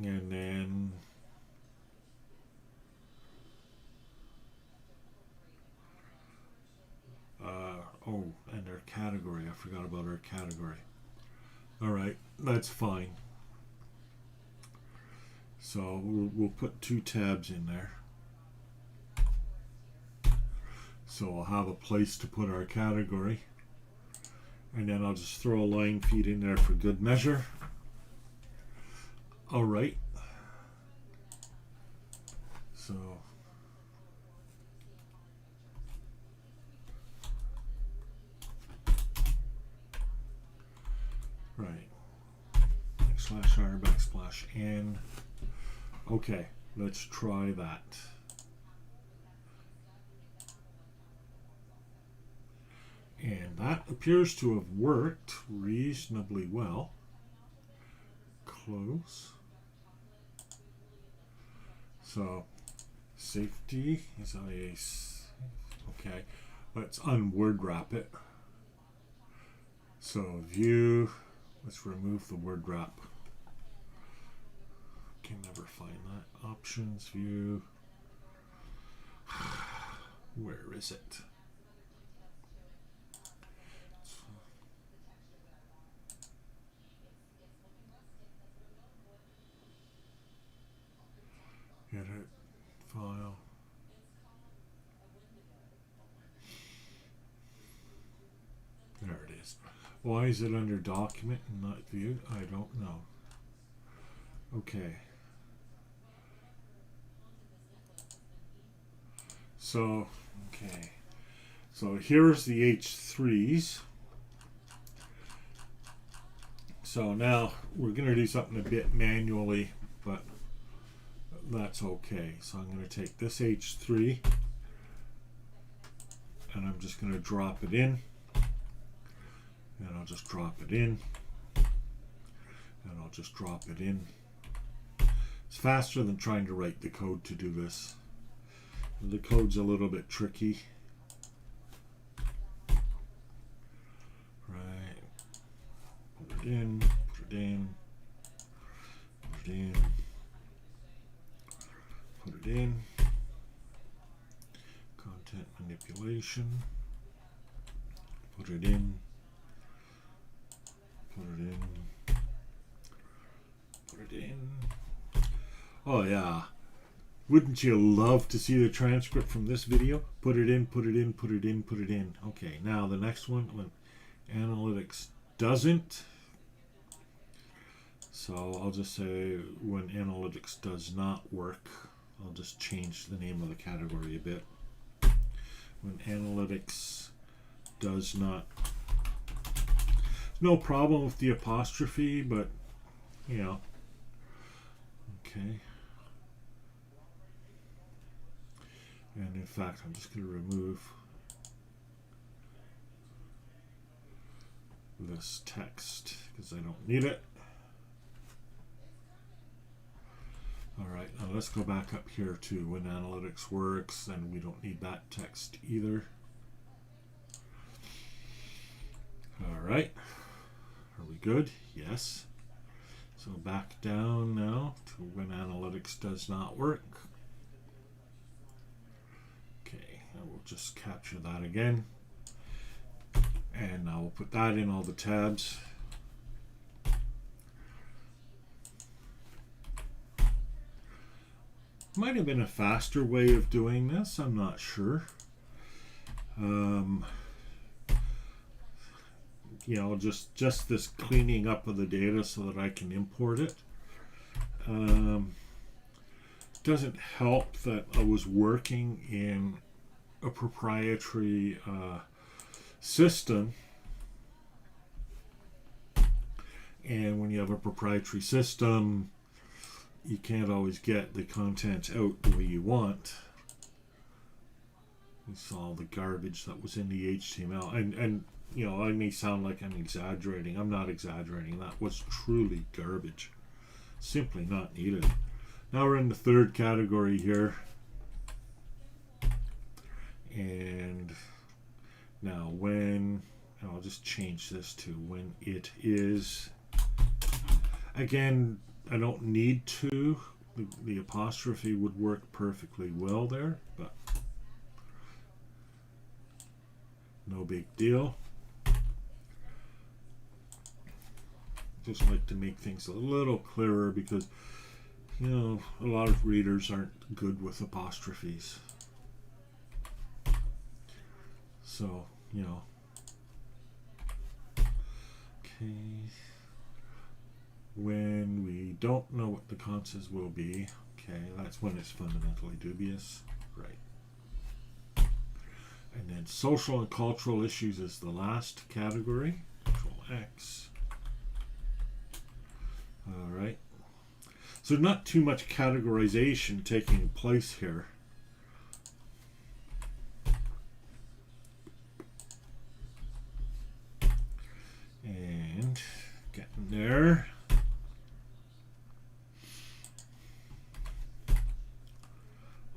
and then and our category. I forgot about our category. All right, that's fine. So we'll put 2 tabs in there. So I'll have a place to put our category, and then I'll just throw a line feed in there for good measure. All right. So right, /r \n. Okay, let's try that. And that appears to have worked reasonably well. Close. So safety is okay. Let's unword wrap it. So view. Let's remove the word wrap. Can never find that. Options, view. Where is it? Why is it under document and not viewed? I don't know. Okay. So, okay. So here's the H3s. So now we're going to do something a bit manually, but that's okay. So I'm going to take this H3 and I'm just going to drop it in. And I'll just drop it in. And I'll just drop it in. It's faster than trying to write the code to do this. The code's a little bit tricky. Right. Put it in, put it in, put it in, put it in. Content manipulation. Put it in. Put it in. Put it in. Oh yeah. Wouldn't you love to see the transcript from this video? Put it in, put it in, put it in, put it in. Okay, now the next one, when analytics doesn't. So I'll just say when analytics does not work. I'll just change the name of the category a bit. When analytics does not. No problem with the apostrophe, but you know. Okay. And in fact, I'm just going to remove this text because I don't need it. All right, now let's go back up here to when analytics works, and we don't need that text either. All right, are we good? Yes. So back down now to when analytics does not work. We'll just capture that again, and now we'll put that in all the tabs. Might have been a faster way of doing this, I'm not sure. You know, just this cleaning up of the data so that I can import it. Doesn't help that I was working in a proprietary system, and when you have a proprietary system, you can't always get the content out the way you want. You saw the garbage that was in the HTML, and you know, I may sound like I'm exaggerating. I'm not exaggerating. That was truly garbage, simply not needed. Now we're in the third category here. And now when, and I'll just change this to when it is. Again, I don't need to. The apostrophe would work perfectly well there, but no big deal. Just like to make things a little clearer because, you know, a lot of readers aren't good with apostrophes. So, you know, okay, when we don't know what the conses will be, okay, that's when it's fundamentally dubious, right. And then social and cultural issues is the last category, Control X. All right, so not too much categorization taking place here. And getting there.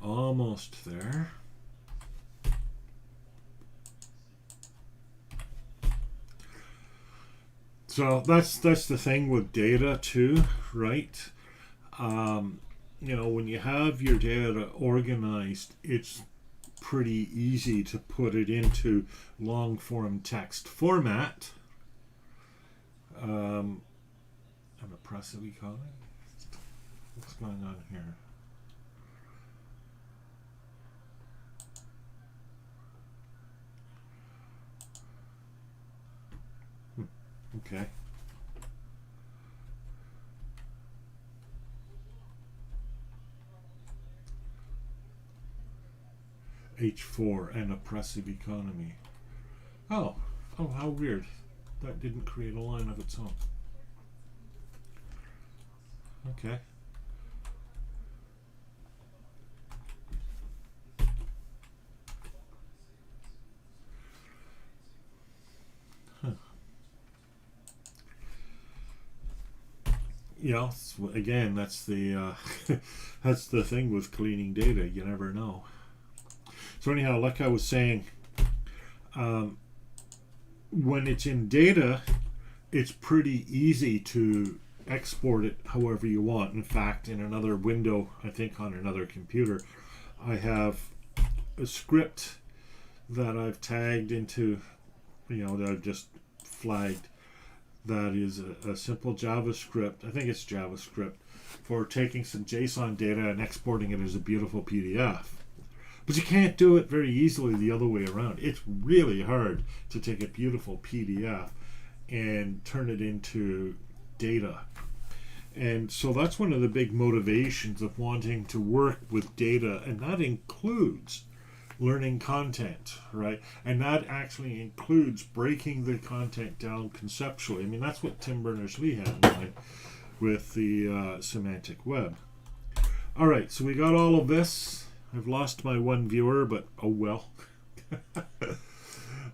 Almost there. So that's the thing with data too, right? You know, when you have your data organized, it's pretty easy to put it into long form text format. I'm a press that we call it. What's going on here? Okay. H4 and oppressive economy. Oh, how weird. That didn't create a line of its own. Okay. Huh. Yeah, again, that's the that's the thing with cleaning data. You never know. So anyhow, like I was saying, when it's in data, it's pretty easy to export it however you want. In fact, in another window, I think on another computer, I have a script that I've tagged into, that I've just flagged. That is a simple JavaScript. I think it's JavaScript for taking some JSON data and exporting it as a beautiful PDF. But you can't do it very easily the other way around. It's really hard to take a beautiful PDF and turn it into data. And so that's one of the big motivations of wanting to work with data, and that includes learning content, right? And that actually includes breaking the content down conceptually. I mean, that's what Tim Berners-Lee had in mind with the semantic web. All right, so we got all of this. I've lost my one viewer, but oh well.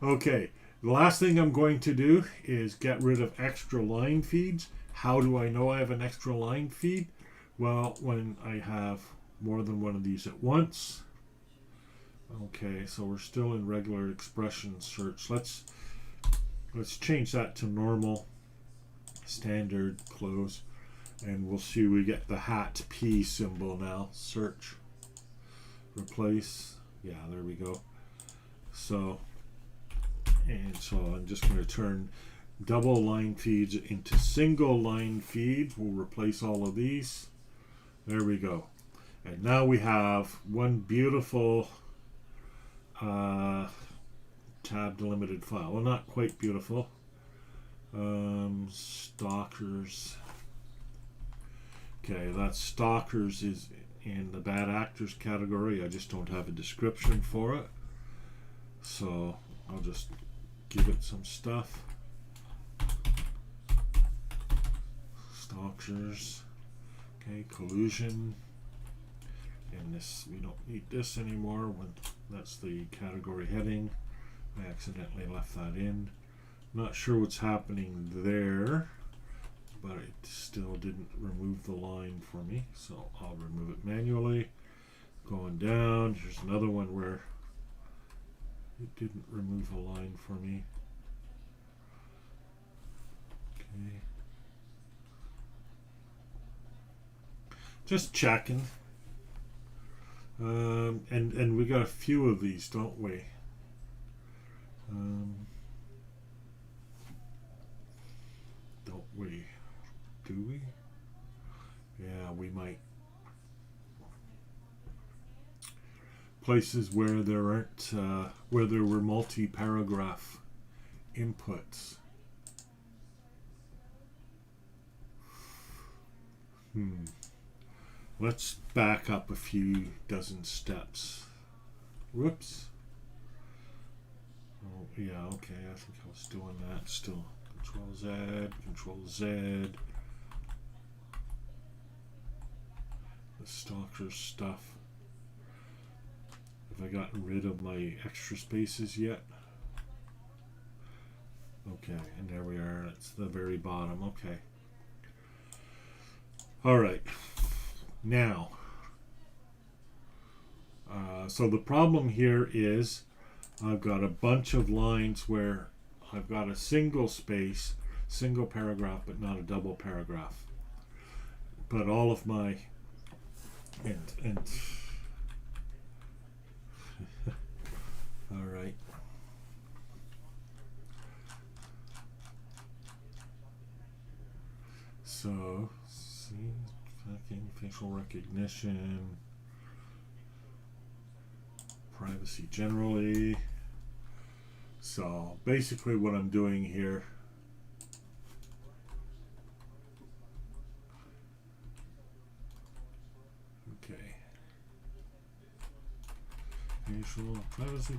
Okay, the last thing I'm going to do is get rid of extra line feeds. How do I know I have an extra line feed? Well, when I have more than one of these at once. Okay, so we're still in regular expression search. Let's change that to normal, standard, close, and we'll see we get the hat P symbol now. Search, replace. Yeah, there we go. So I'm just going to turn double line feeds into single line feeds. We'll replace all of these. There we go. And now we have one beautiful tab delimited file. Well, not quite beautiful. Stalkers. Okay, that stalkers is in the bad actors category. I just don't have a description for it. So I'll just give it some stuff. Stalkers. Okay, collusion. And this, we don't need this anymore. When that's the category heading. I accidentally left that in. Not sure what's happening there, but it still didn't remove the line for me, so I'll remove it manually. Going down, here's another one where it didn't remove a line for me. Okay. Just checking. And we got a few of these, don't we? Don't we? Do we? Yeah, we might. Places where there aren't, where there were multi-paragraph inputs. Let's back up a few dozen steps. Whoops. Oh, yeah, okay, I think I was doing that still. Control Z, Control Z. The stalker stuff. Have I gotten rid of my extra spaces yet? Okay, and there we are. It's the very bottom. Okay. All right. Now, so the problem here is I've got a bunch of lines where I've got a single space, single paragraph, but not a double paragraph. But all of my and all right. So, see, fucking facial recognition, privacy generally. So basically what I'm doing here facial, privacy,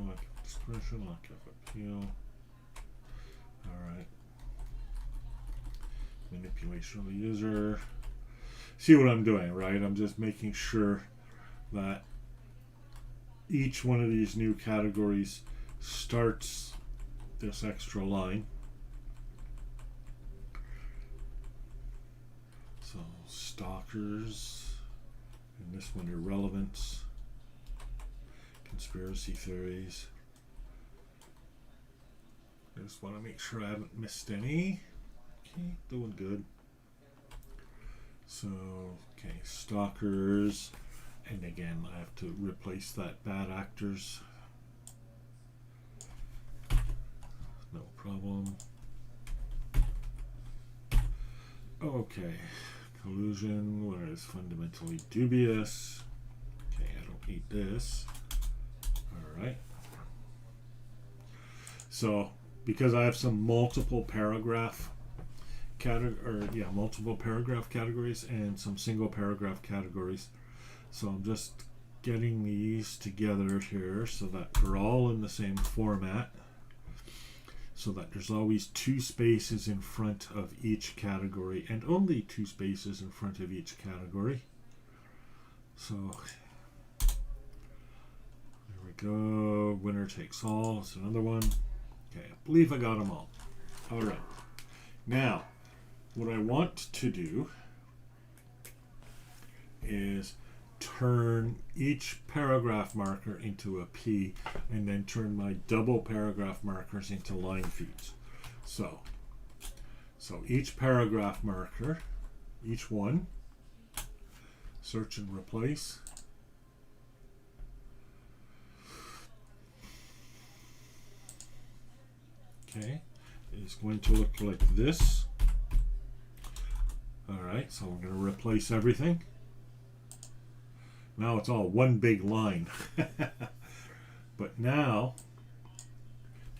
lack of discretion, lack of appeal. Alright. Manipulation of the user. See what I'm doing, right? I'm just making sure that each one of these new categories starts this extra line. So stalkers, and this one irrelevance, conspiracy theories. I just want to make sure I haven't missed any. Okay, doing good. So, okay, stalkers, and again I have to replace that bad actors. No problem. Okay, collusion, what is fundamentally dubious? Okay, I don't need this. Alright. So, because I have some multiple paragraph categories and some single paragraph categories, so I'm just getting these together here so that they're all in the same format, so that there's always 2 spaces in front of each category and only 2 spaces in front of each category. So there we go. Winner takes all. That's another one. Okay, I believe I got them all. All right. Now, what I want to do is turn each paragraph marker into a P and then turn my double paragraph markers into line feeds. So each paragraph marker, each one, search and replace. Okay, it's going to look like this. Alright, so we're going to replace everything. Now it's all one big line. But now,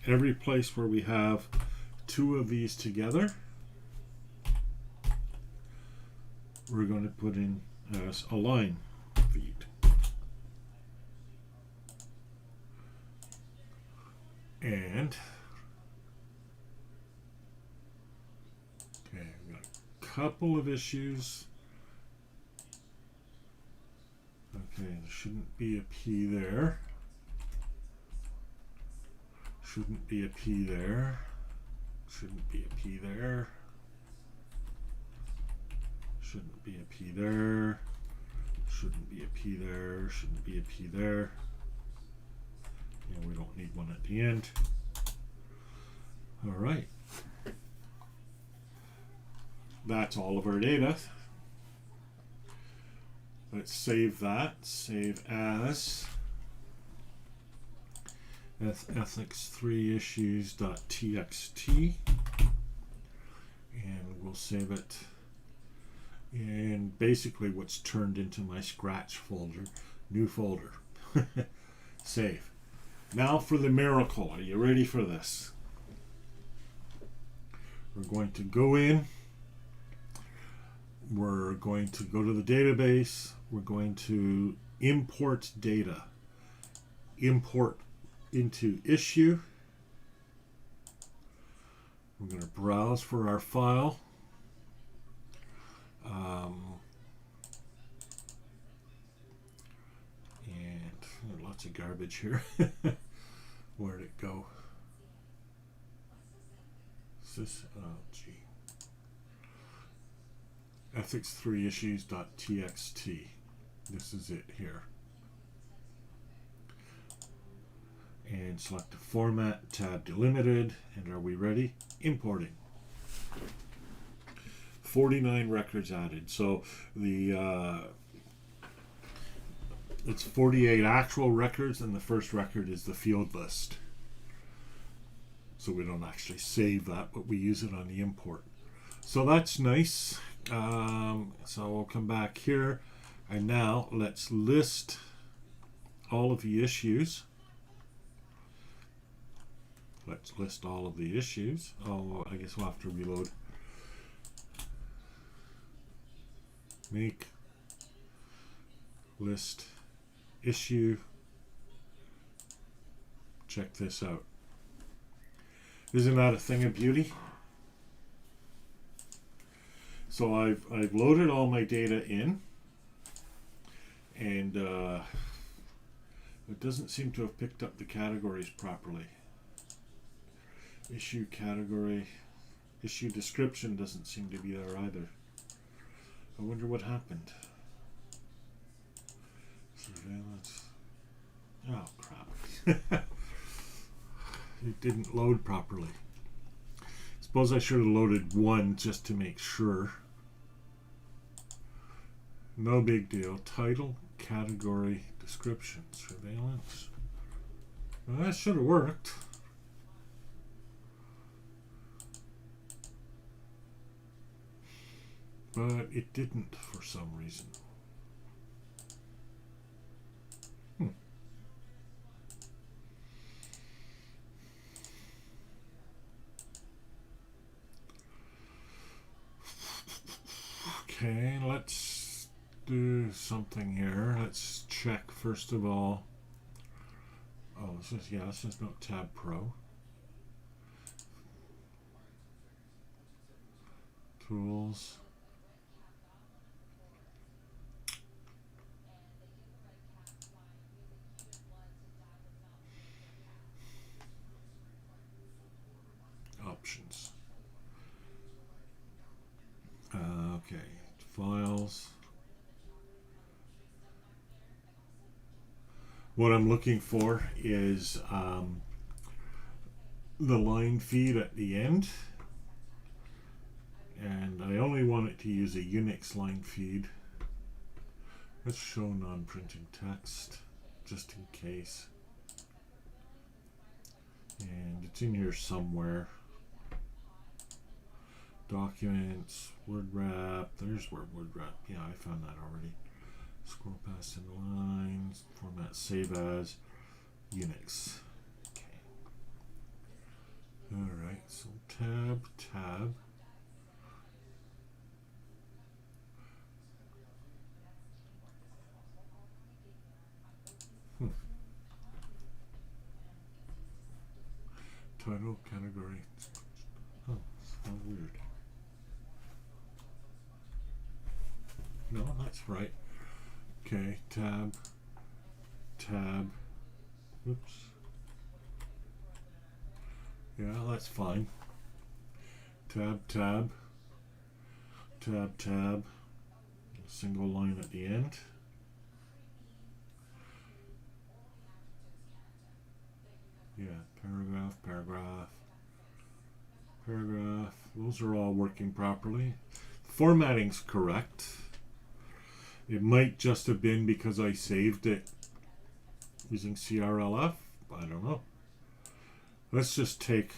every place where we have 2 of these together, we're going to put in as a line feed. And okay, we've got a couple of issues. Okay, there shouldn't be a P there. Shouldn't be a P there. Shouldn't be a P there. Shouldn't be a P there. Shouldn't be a P there. Shouldn't be a P there. And we don't need one at the end. All right. That's all of our data. Let's save that. Save as ethics3issues.txt, and we'll save it in basically what's turned into my Scratch folder, new folder. Save. Now for the miracle. Are you ready for this? We're going to go in. We're going to go to the database. We're going to import data. Import into issue. We're going to browse for our file. And lots of garbage here. Where'd it go? Is this? Oh, gee. ethics3issues.txt. This is it here. And select the format, tab delimited, and are we ready? Importing. 49 records added. So the it's 48 actual records, and the first record is the field list. So we don't actually save that, but we use it on the import. So that's nice. So we'll come back here, and now let's list all of the issues. Let's list all of the issues. Oh, I guess we'll have to reload. Make list issue check this out. Isn't that a thing of beauty? So I've loaded all my data in, and it doesn't seem to have picked up the categories properly. Issue category, issue description doesn't seem to be there either. I wonder what happened. Surveillance. Oh crap. It didn't load properly. Suppose I should have loaded one just to make sure. No big deal. Title, category, description, surveillance. Well, that should have worked. But it didn't for some reason. Okay, let's do something here. Let's check first of all. Oh, this is not Tab Pro. Tools. Options. Okay, files. What I'm looking for is the line feed at the end, and I only want it to use a Unix line feed. Let's show non-printing text just in case, and it's in here somewhere. Documents, word wrap, there's word wrap. Yeah, I found that already. Scroll past in lines, format save as, Unix. Okay. Alright, so tab. Title, category. Oh, how weird. No, that's right. Okay, tab. Oops. Yeah, that's fine. Tab. A single line at the end. Yeah, paragraph. Those are all working properly. Formatting's correct. It might just have been because I saved it using CRLF. I don't know. Let's just take,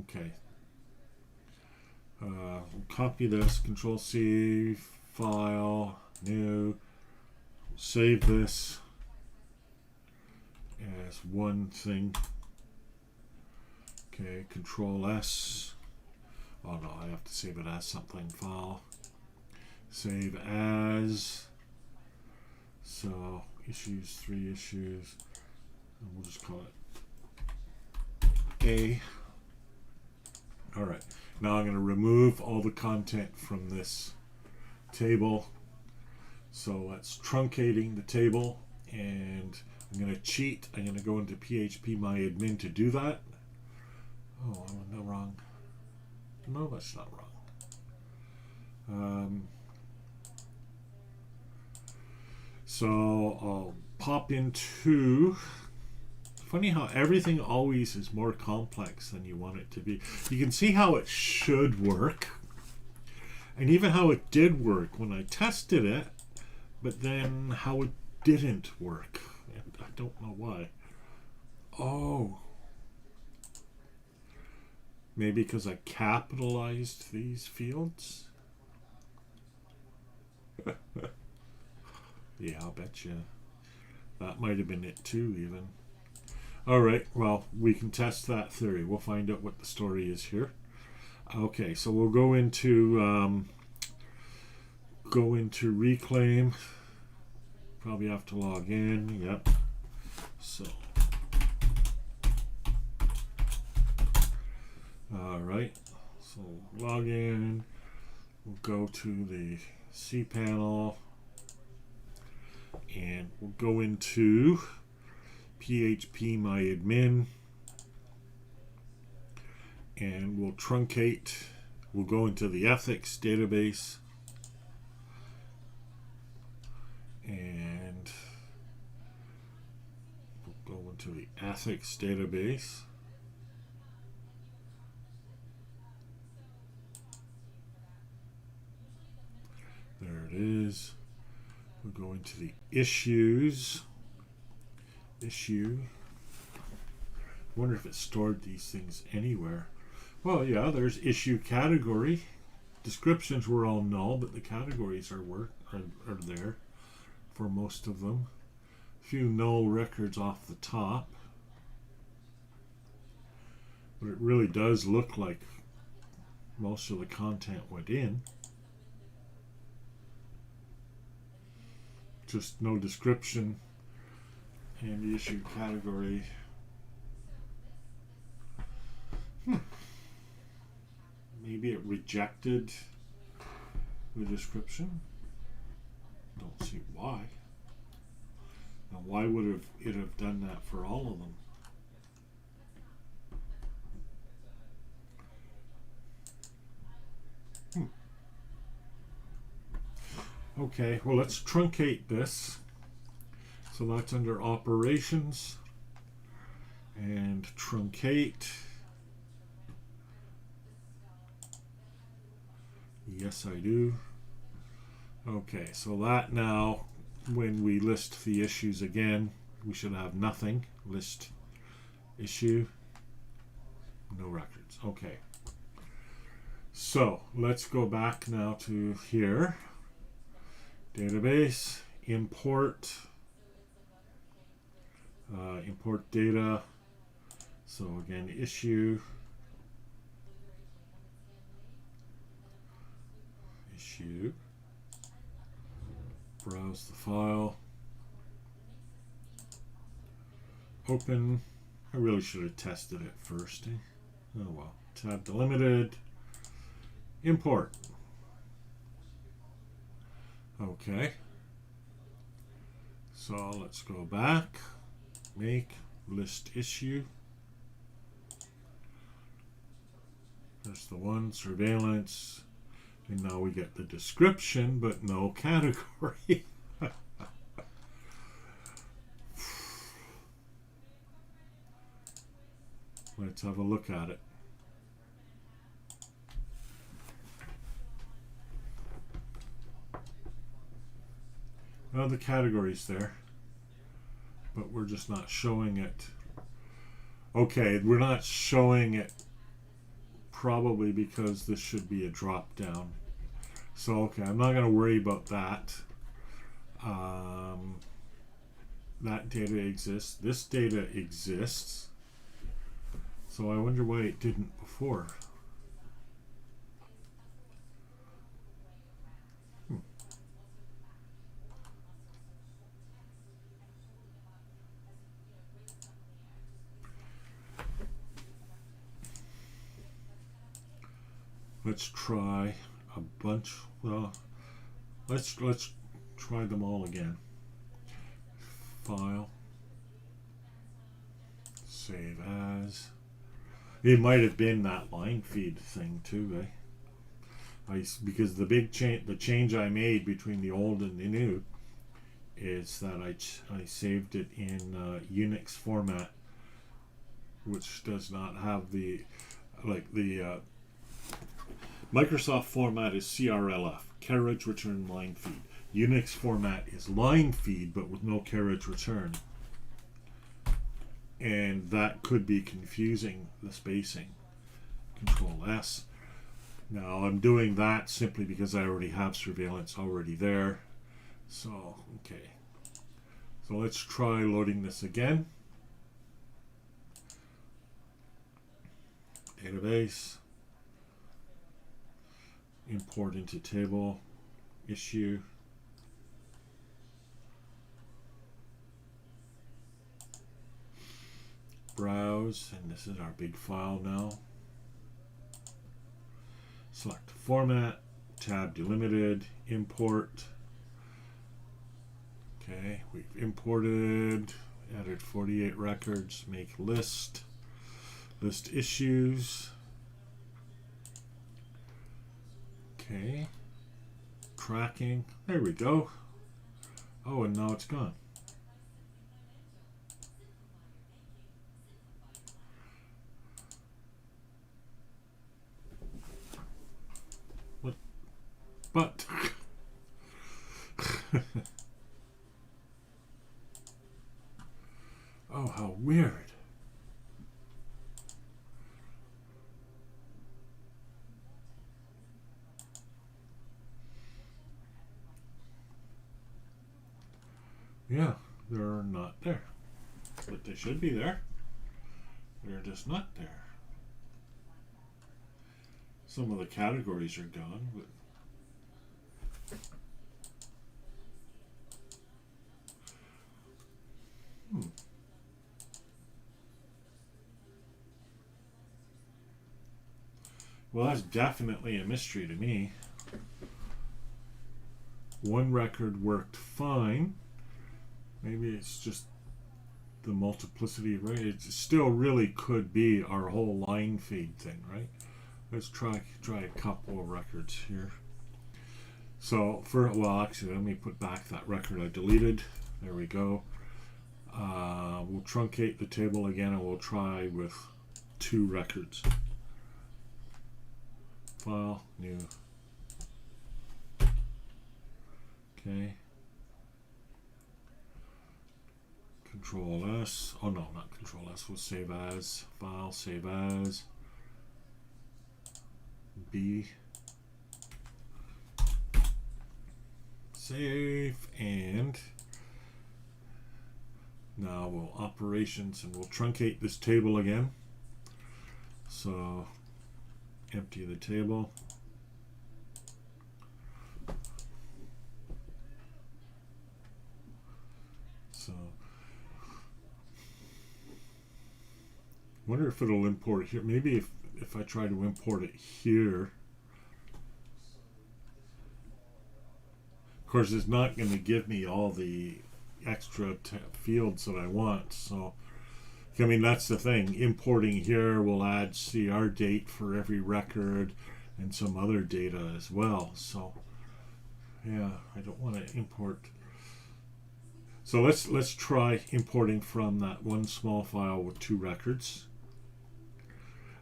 okay. We'll copy this, Control C, File, New, save this as one thing. Okay, Control S. Oh no, I have to save it as something. File, save as. So issues, 3 issues, and we'll just call it A. All right, now I'm going to remove all the content from this table. So that's truncating the table, and I'm going to cheat. I'm going to go into phpMyAdmin to do that. Oh, no, wrong. No, that's not wrong. So I'll pop into, funny how everything always is more complex than you want it to be. You can see how it should work, and even how it did work when I tested it, but then how it didn't work. And I don't know why. Oh. Maybe because I capitalized these fields? Yeah, I'll bet you. That might have been it too, even. Alright, well, we can test that theory. We'll find out what the story is here. Okay, so we'll go into Reclaim. Probably have to log in. Yep. So All right, so log in, we'll go to the cPanel, and we'll go into phpMyAdmin, and we'll truncate. We'll go into the ethics database, and we'll go into the ethics database. There it is. We'll go into the issues. Issue. I wonder if it stored these things anywhere. Well, yeah, there's issue category. Descriptions were all null, but the categories are there for most of them. A few null records off the top. But it really does look like most of the content went in. Just no description and the issue category. Maybe it rejected the description. Don't see why. Now, why would it have done that for all of them? Okay, well, let's truncate this. So that's under operations, and truncate. Yes, I do. Okay, so that now, when we list the issues again, we should have nothing. List issue, no records. Okay. So let's go back now to here. Database, import, import data. So again, issue, browse the file, open. I really should have tested it first. Oh well. Tab delimited, import. Okay, so let's go back, make list issue. There's the one, surveillance, and now we get the description, but no category. Let's have a look at it. Well, the category's there, but we're just not showing it. Okay, we're not showing it probably because this should be a drop down. So, okay, I'm not going to worry about that. That data exists. This data exists. So I wonder why it didn't before. Let's try a bunch. Well, let's try them all again. File, save as. It might have been that line feed thing too, eh? Because the big change, the change I made between the old and the new, is that I saved it in Unix format, which does not have the Microsoft format is CRLF, carriage return line feed. Unix format is line feed, but with no carriage return. And that could be confusing the spacing. Control S. Now I'm doing that simply because I already have surveillance already there. So, okay. So let's try loading this again. Database. Import into table, issue, browse, and this is our big file now. Select format, tab delimited, import. Okay, we've imported, added 48 records, make list, list issues. Okay, tracking, there we go. Oh, and now it's gone. What? But oh, how weird. Yeah, they're not there. But they should be there. They're just not there. Some of the categories are gone, but well, that's definitely a mystery to me. One record worked fine. Maybe it's just the multiplicity of it still really could be our whole line feed thing, right? Let's try a couple of records here. So well, actually, let me put back that record I deleted. There we go. We'll truncate the table again, and we'll try with 2 records. File, new. Okay. Control S. Oh no, not Control S. We'll save as. File, save as. B. Save, and now we'll operations, and we'll truncate this table again. So empty the table. So wonder if it'll import here. Maybe if I try to import it here. Of course, it's not going to give me all the extra fields that I want. So, I mean, that's the thing. Importing here will add CR date for every record and some other data as well. So, yeah, I don't want to import. So let's try importing from that one small file with 2 records.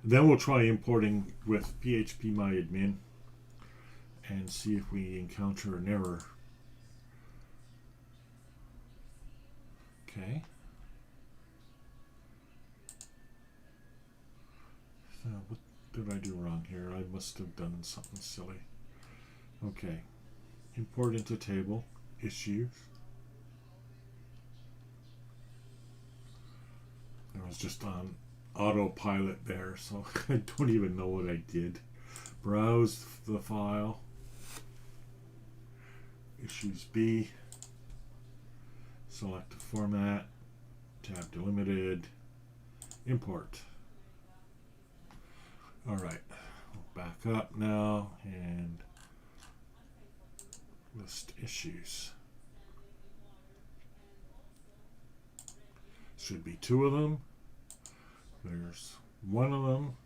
Then we'll try importing with phpMyAdmin and see if we encounter an error. Okay. So what did I do wrong here? I must have done something silly. Okay. Import into table, issues. I was just on autopilot there, so I don't even know what I did. Browse the file. Issues B. Select the format. Tab delimited. Import. Alright. We'll back up now and list issues. Should be 2 of them. There's 1 of them.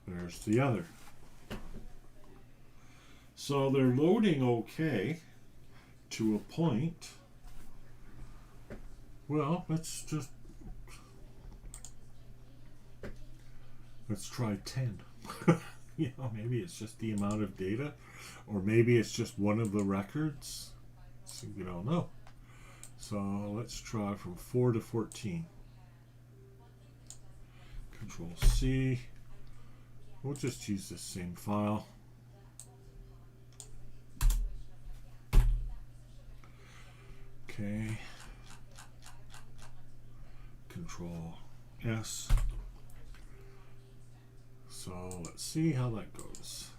There's the other. So they're loading okay to a point. Well, let's try 10. You know, maybe it's just the amount of data, or maybe it's just one of the records. So we don't know. So let's try from 4 to 14. Control C. We'll just use the same file. Okay. Control S. So let's see how that goes.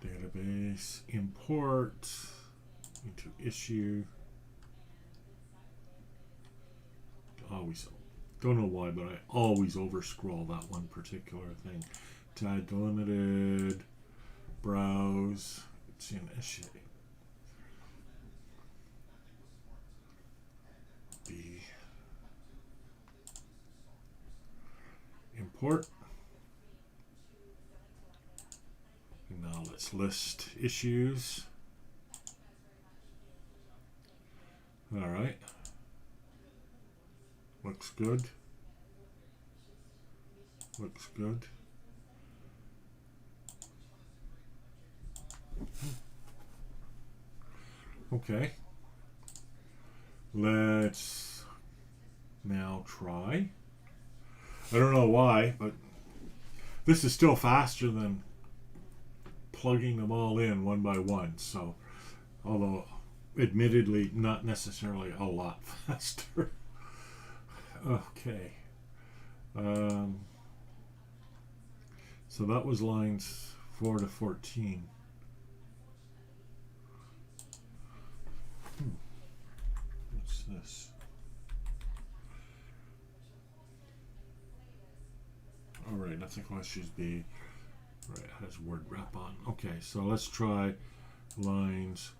Database, import into issue. Oh, we Don't know why, but I always over scroll that one particular thing. Tag delimited, browse, it's in issue. B. Import. And now let's list issues. All right. Looks good. Looks good. Okay. Let's now try. I don't know why, but this is still faster than plugging them all in one by one. So, although admittedly not necessarily a lot faster. Okay. So that was lines 4 to 14. What's this? All right, nothing issues B. Right, it has word wrap on. Okay, so let's try lines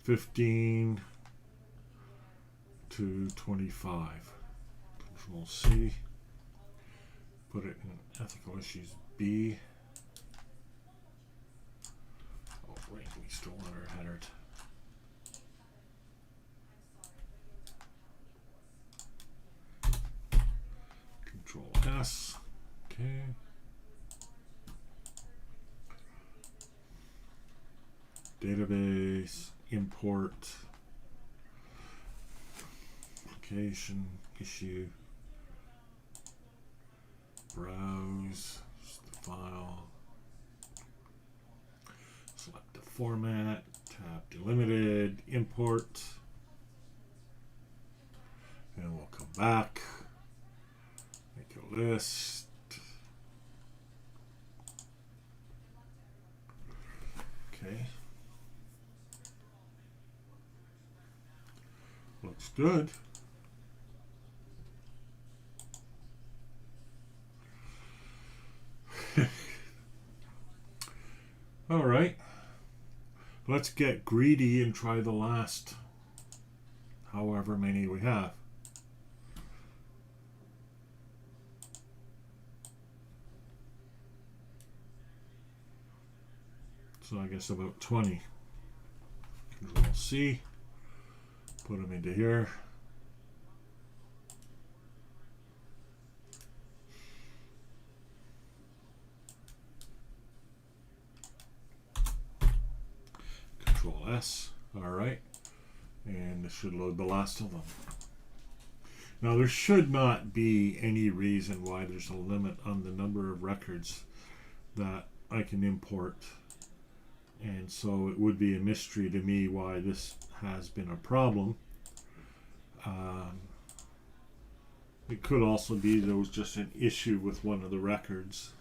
15 to 25. Control C. Put it in ethical issues B. Oh, right, we still want our header. Control S. Okay. Database, import, application, issue, browse, just the file, select the format, tab delimited, import, and we'll come back, make a list. Okay. Looks good. All right. Let's get greedy and try the last however many we have. So I guess about 20. Control C. Put them into here. Control S. All right. And this should load the last of them. Now there should not be any reason why there's a limit on the number of records that I can import. And so it would be a mystery to me why this has been a problem. It could also be there was just an issue with one of the records.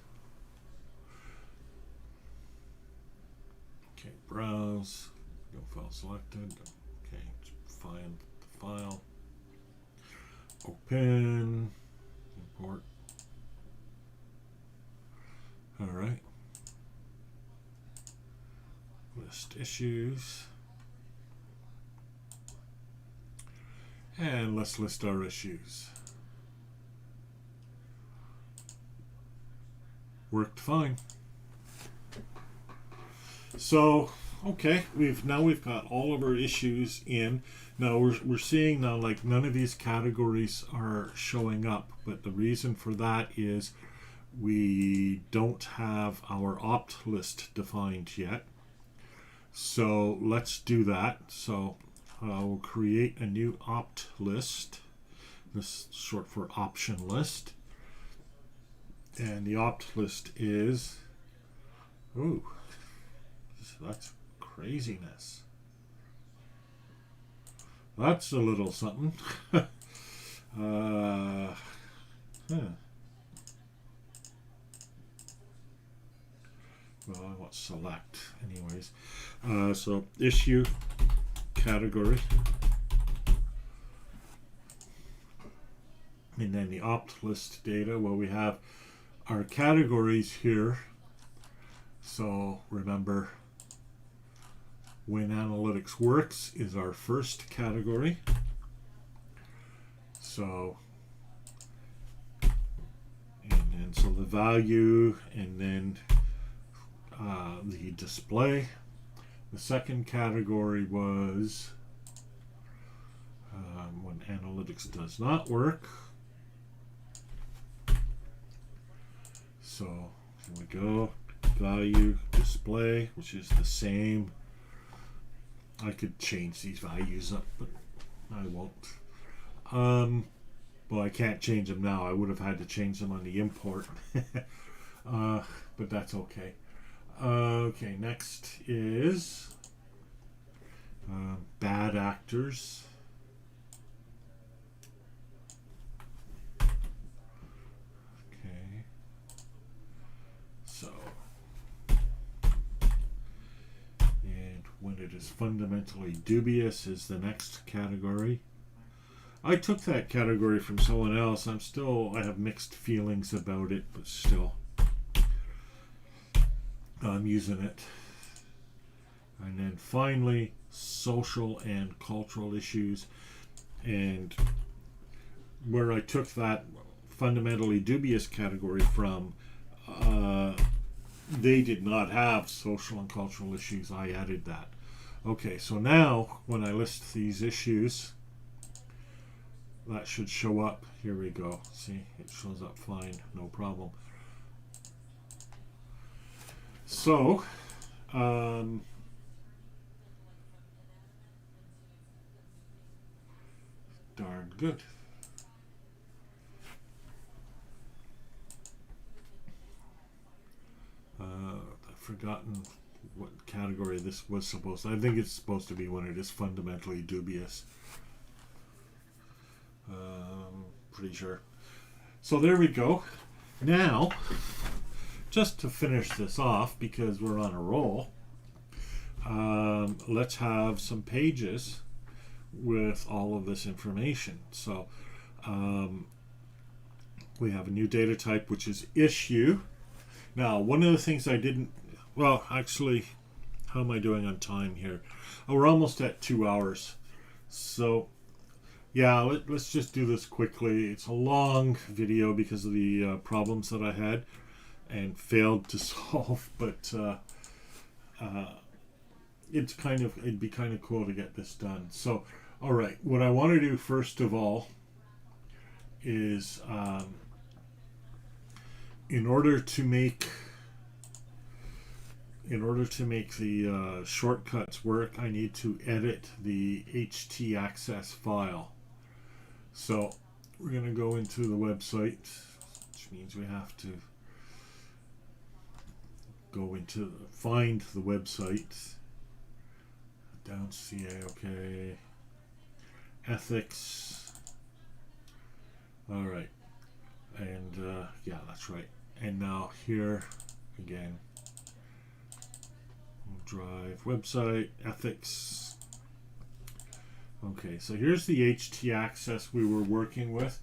Okay, browse, no file selected. Okay, find the file. Open, import. All right. List issues. And let's list our issues. Worked fine. So, okay, we've got all of our issues in. Now we're seeing now like none of these categories are showing up, but the reason for that is we don't have our opt list defined yet. So let's do that. So I'll create a new opt list. This is short for option list. And the opt list is, ooh, that's craziness. That's a little something. Well, I want select anyways. So issue category. And then the opt list data, well, we have our categories here. So remember, when analytics works is our first category. So, and so the value, and then the display. The second category was when analytics does not work. So here we go, value, display, which is the same. I could change these values up, but I won't. Well, I can't change them now. I would have had to change them on the import. But that's okay. Okay, next is bad actors. Okay. So, and when it is fundamentally dubious is the next category. I took that category from someone else. I have mixed feelings about it, but still, I'm using it. And then finally, social and cultural issues. And where I took that fundamentally dubious category from, they did not have social and cultural issues. I added that. Okay, so now when I list these issues, that should show up. Here we go. See, it shows up fine, no problem. So, darn good. I've forgotten what category this was supposed to. I think it's supposed to be when it is fundamentally dubious. Pretty sure. So there we go. Now, just to finish this off, because we're on a roll, let's have some pages with all of this information. So we have a new data type, which is issue. Now, one of the things I didn't, well, actually, how am I doing on time here? Oh, we're almost at 2 hours. So yeah, let's just do this quickly. It's a long video because of the problems that I had and failed to solve, but it'd be kind of cool to get this done. So, all right, what I want to do first of all is in order to make the shortcuts work, I need to edit the htaccess file. So we're going to go into the website, which means we have to go into find the website, down CA, okay, ethics, all right, and yeah, that's right. And now here again, drive, website, ethics. Okay, so here's the htaccess we were working with.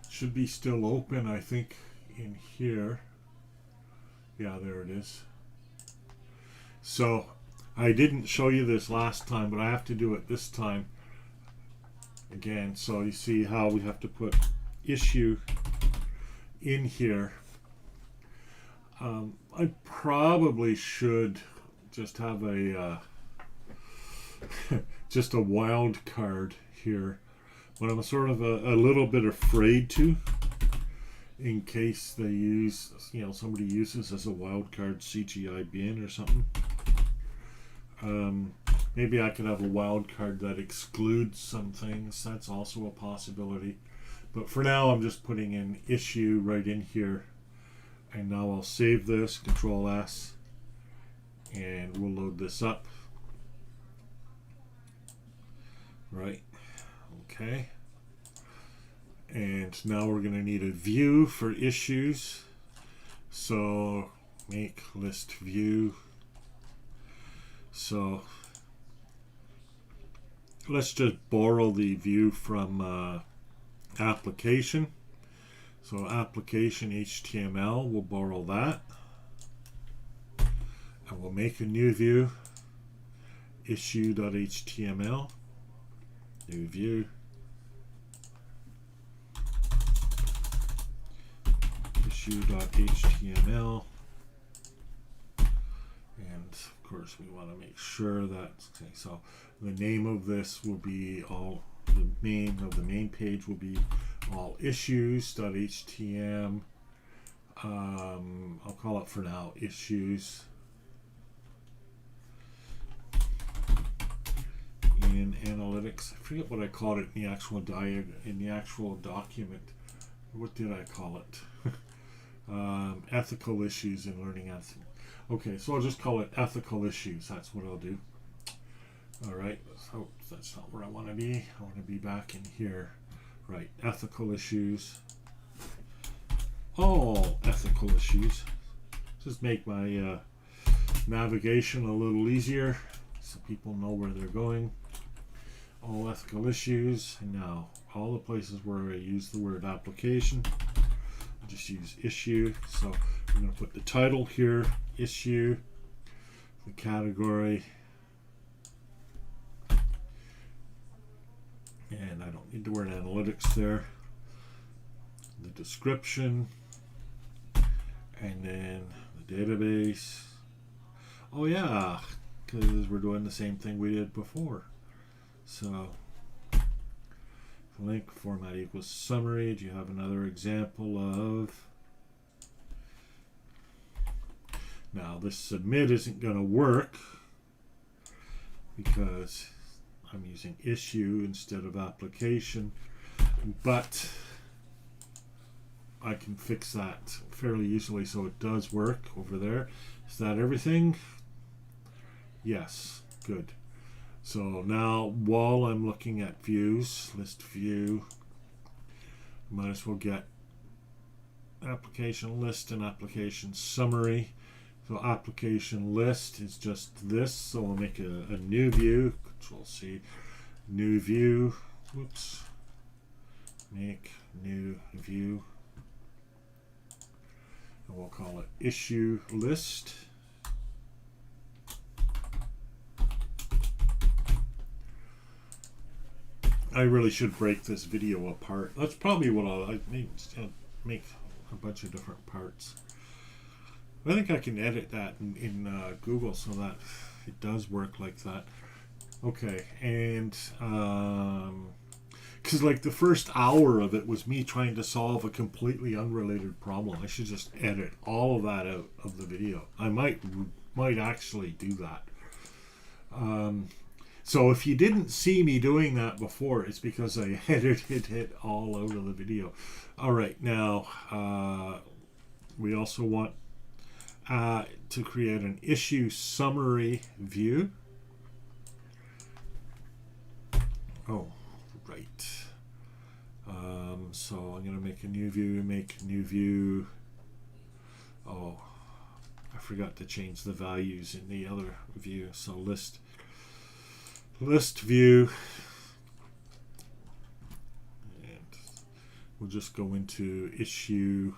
Should be still open, I think, in here. Yeah, there it is. So I didn't show you this last time, but I have to do it this time again. So you see how we have to put issue in here. I probably should just have a just a wild card here, but I'm sort of a little bit afraid to, in case they use, somebody uses as a wild card CGI bin or something. Maybe I could have a wild card that excludes some things. That's also a possibility. But for now, I'm just putting in issue right in here. And now I'll save this, Control S, and we'll load this up. Right, okay. And now we're going to need a view for issues. So make list view. So let's just borrow the view from application. So application HTML, we'll borrow that. And we'll make a new view, issue.html, new view, issue.html, and of course we want to make sure that, okay, so the name of this will be all, the main page will be all issues.htm. I'll call it for now issues. In analytics, I forget what I called it in the actual document. What did I call it? Ethical issues in learning ethics. Okay, so I'll just call it ethical issues. That's what I'll do. All right. So that's not where I want to be. I want to be back in here. Right. Ethical issues. All ethical issues. Just make my navigation a little easier so people know where they're going. All ethical issues. And now all the places where I use the word application, I just use issue. So I'm going to put the title here, issue, the category, and I don't need the word analytics there, the description, and then the database. Oh yeah, because we're doing the same thing we did before. So link format equals summary. Do you have another example of? Now this submit isn't going to work because I'm using issue instead of application, but I can fix that fairly easily so it does work over there. Is that everything? Yes, good. So now while I'm looking at views, list view, might as well get application list and application summary. So application list is just this, so we'll make a new view, Control C, new view, whoops, make new view, and we'll call it issue list. I really should break this video apart. That's probably what I'll make a bunch of different parts. I think I can edit that in Google so that it does work like that. Okay, and because like the first hour of it was me trying to solve a completely unrelated problem. I should just edit all of that out of the video. I might actually do that. So if you didn't see me doing that before, it's because I edited it all out of the video. All right, now we also want to create an issue summary view. Oh, right. So I'm going to make a new view, Oh, I forgot to change the values in the other view. So list view, and we'll just go into issue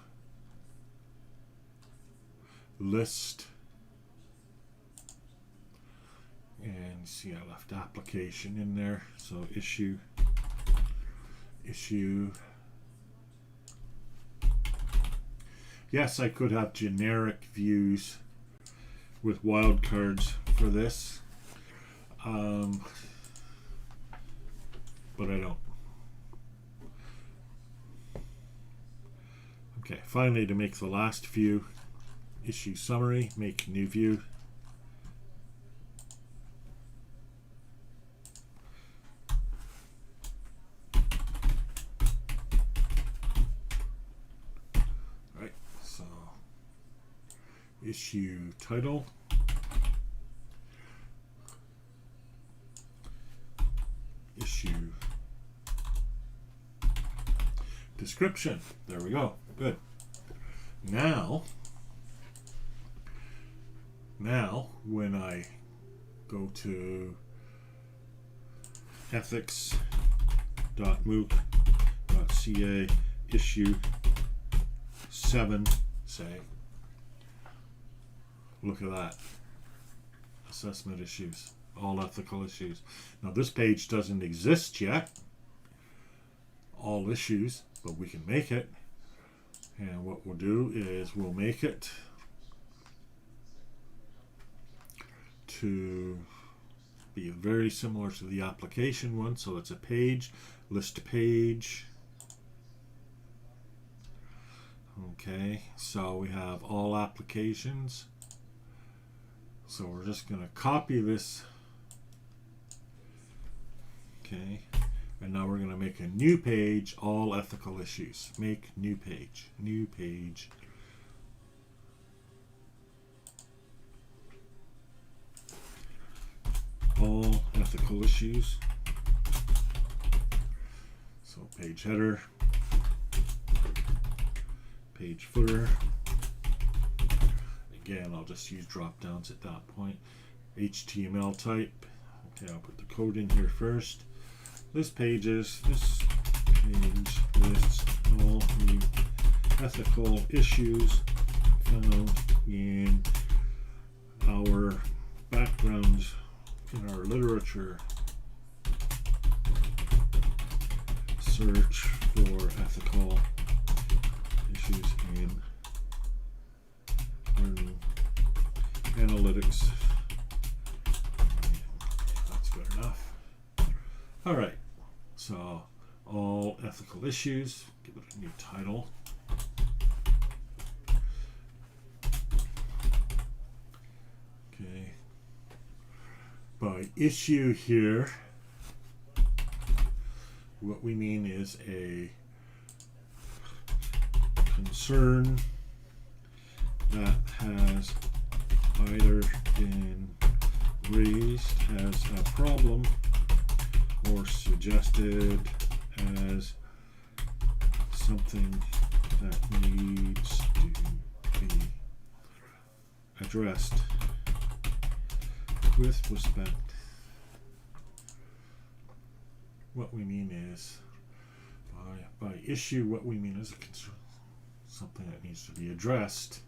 list, and see I left application in there, so issue. Yes, I could have generic views with wildcards for this, but I don't. Okay, finally, to make the last view, issue summary, make new view. All right, so issue title, issue description. There we go. Good. Now when I go to ethics.mooc.ca issue 7, say. Look at that. Assessment issues. All ethical issues. Now this page doesn't exist yet. All issues, but we can make it. And what we'll do is we'll make it to be very similar to the application one. So it's a page, list page. Okay, so we have all applications. So we're just going to copy this. Okay, and now we're going to make a new page, all ethical issues. Make new page, new page. All ethical issues. So page header, page footer. Again, I'll just use drop downs at that point. HTML type. Okay, I'll put the code in here first. This page lists all the ethical issues found in our background in our literature. Search for ethical issues in learning analytics. That's good enough. All right, so all ethical issues. Give it a new title. Okay. By issue here, what we mean is a concern that has either been raised as a problem or suggested as something that needs to be addressed with respect. What we mean is by issue, what we mean is a concern, something that needs to be addressed.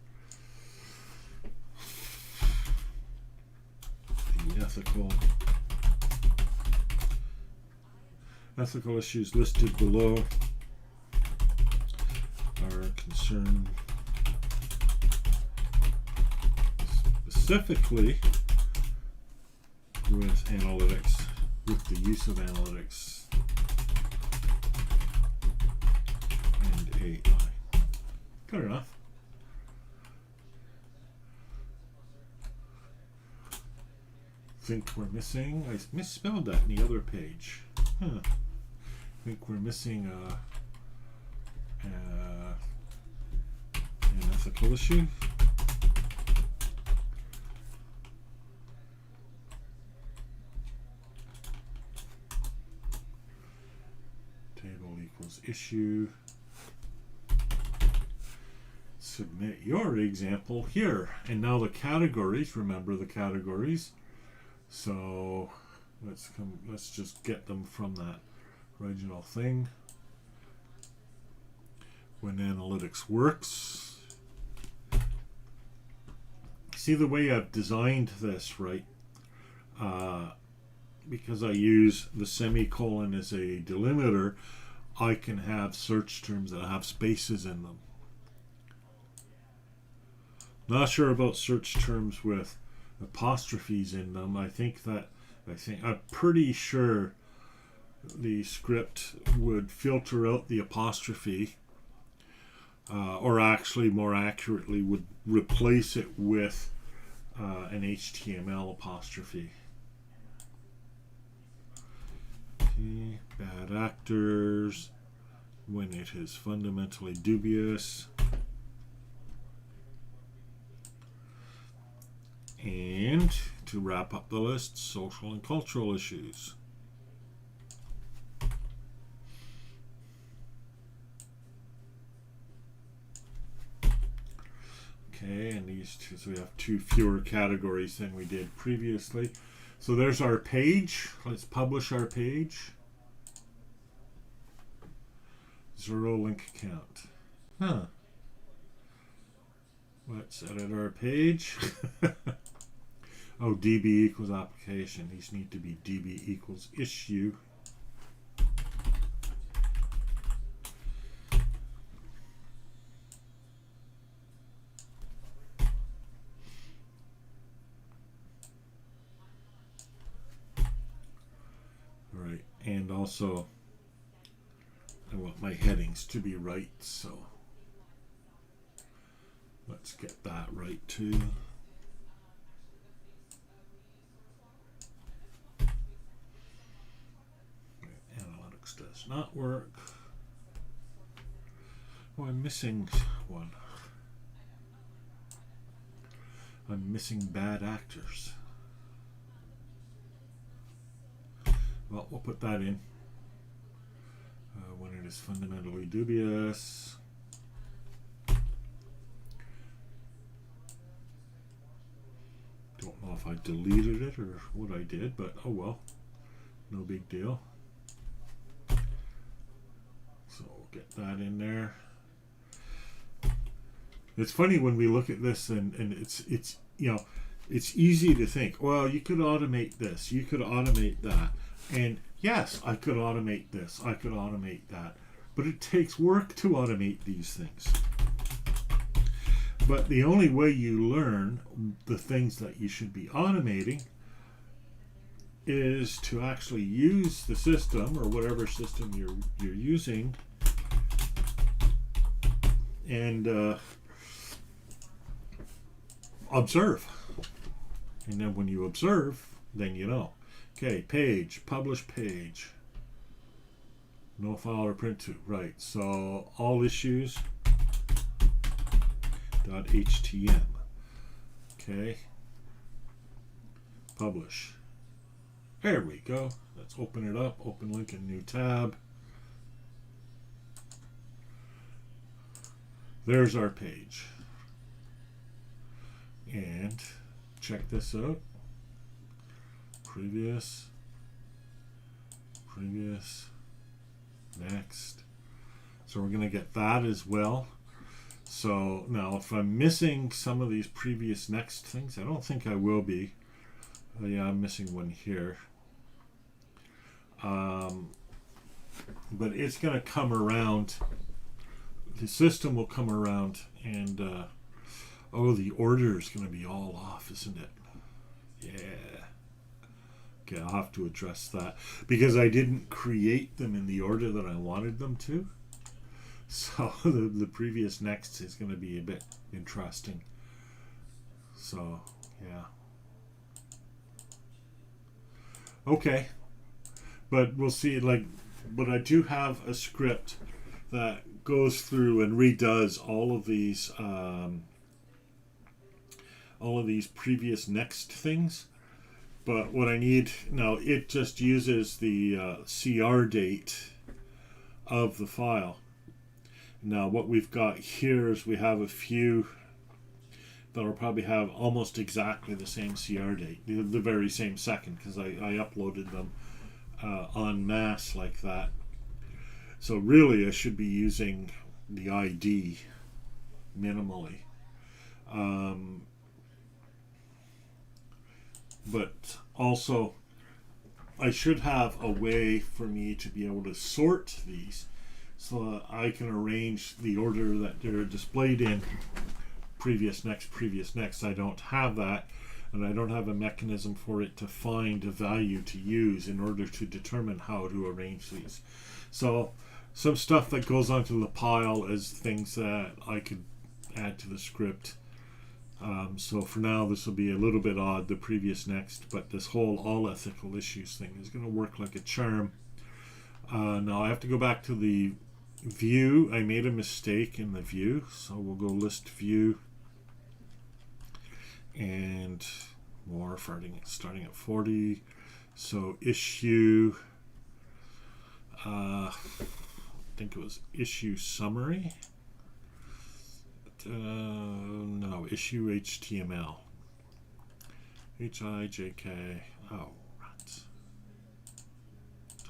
The ethical issues listed below are concerned specifically with analytics, with the use of analytics and AI. Good enough. Think we're missing, I misspelled that in the other page. Think we're missing an ethical issue. Table equals issue. Submit your example here. And now the categories, remember the categories. So let's just get them from that original thing. When analytics works. See the way I've designed this, right? Because I use the semicolon as a delimiter, I can have search terms that have spaces in them. Not sure about search terms with apostrophes in them. I'm pretty sure the script would filter out the apostrophe, or actually more accurately would replace it with an HTML apostrophe. Okay, bad actors, when it is fundamentally dubious. And to wrap up the list, social and cultural issues. Okay, and these two, so we have two fewer categories than we did previously. So there's our page. Let's publish our page. 0 link count. Let's edit our page. Oh, DB equals application. These need to be DB equals issue. Right, and also I want my headings to be right, so let's get that right too. Analytics does not work. Oh, I'm missing one. I'm missing bad actors. Well, we'll put that in. When it is fundamentally dubious. Don't know if I deleted it or what I did, but oh well. No big deal. So we'll get that in there. It's funny when we look at this and it's you know, it's easy to think, well, you could automate this, you could automate that. And yes, I could automate this, I could automate that. But it takes work to automate these things. But the only way you learn the things that you should be automating is to actually use the system or whatever system you're using and observe. And then when you observe, then you know. Okay, page, publish page. No file or print to. Right, so all issues .htm. Okay. Publish. There we go. Let's open it up. Open link in new tab. There's our page. And check this out. Previous, next. So we're going to get that as well. So now if I'm missing some of these previous next things, I don't think I will be. Yeah, I'm missing one here. But it's going to come around. The system will come around and oh, the order is going to be all off, isn't it? Yeah. Okay, I'll have to address that because I didn't create them in the order that I wanted them to. So the previous next is going to be a bit interesting. So, yeah. Okay. But we'll see, like, but I do have a script that goes through and redoes all of these previous next things. But what I need now, it just uses the CR date of the file. Now what we've got here is we have a few that will probably have almost exactly the same CR date, the very same second, because I uploaded them en masse like that. So really I should be using the ID minimally. But also I should have a way for me to be able to sort these so that I can arrange the order that they're displayed in. Previous, next. I don't have that, and I don't have a mechanism for it to find a value to use in order to determine how to arrange these. So some stuff that goes onto the pile is things that I could add to the script. So for now this will be a little bit odd, the previous next, but this whole all ethical issues thing is going to work like a charm. Now I have to go back to the view. I made a mistake in the view, so we'll go list view and more starting at 40. So issue, I think it was issue summary. No, issue HTML. HIJK. Oh, right.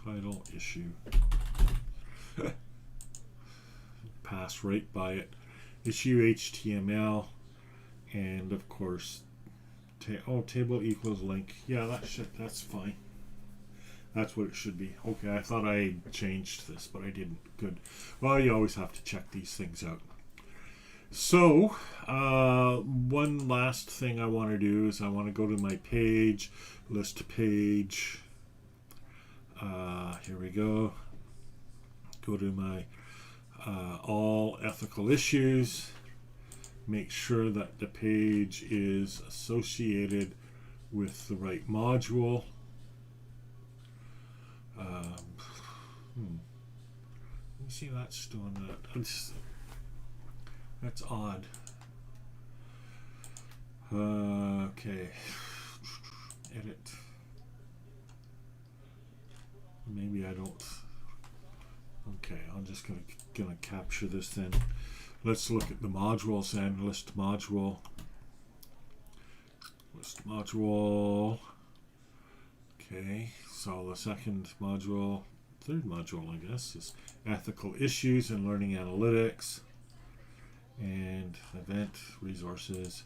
Title issue. Pass right by it. Issue HTML. and of course, table equals link. Yeah, that's fine. That's what it should be. Okay, I thought I changed this, but I didn't. Good. Well, you always have to check these things out. So, one last thing I want to do is I want to go to my page, list page. Here we go. Go to my all ethical issues. Make sure that the page is associated with the right module. Let me see, that's still on that. That's odd. Okay. Edit. Maybe I don't. Okay, I'm just gonna capture this then. Let's look at the modules then. List module. List module. Okay, so the second module, third module, I guess, is ethical issues and learning analytics. And event resources.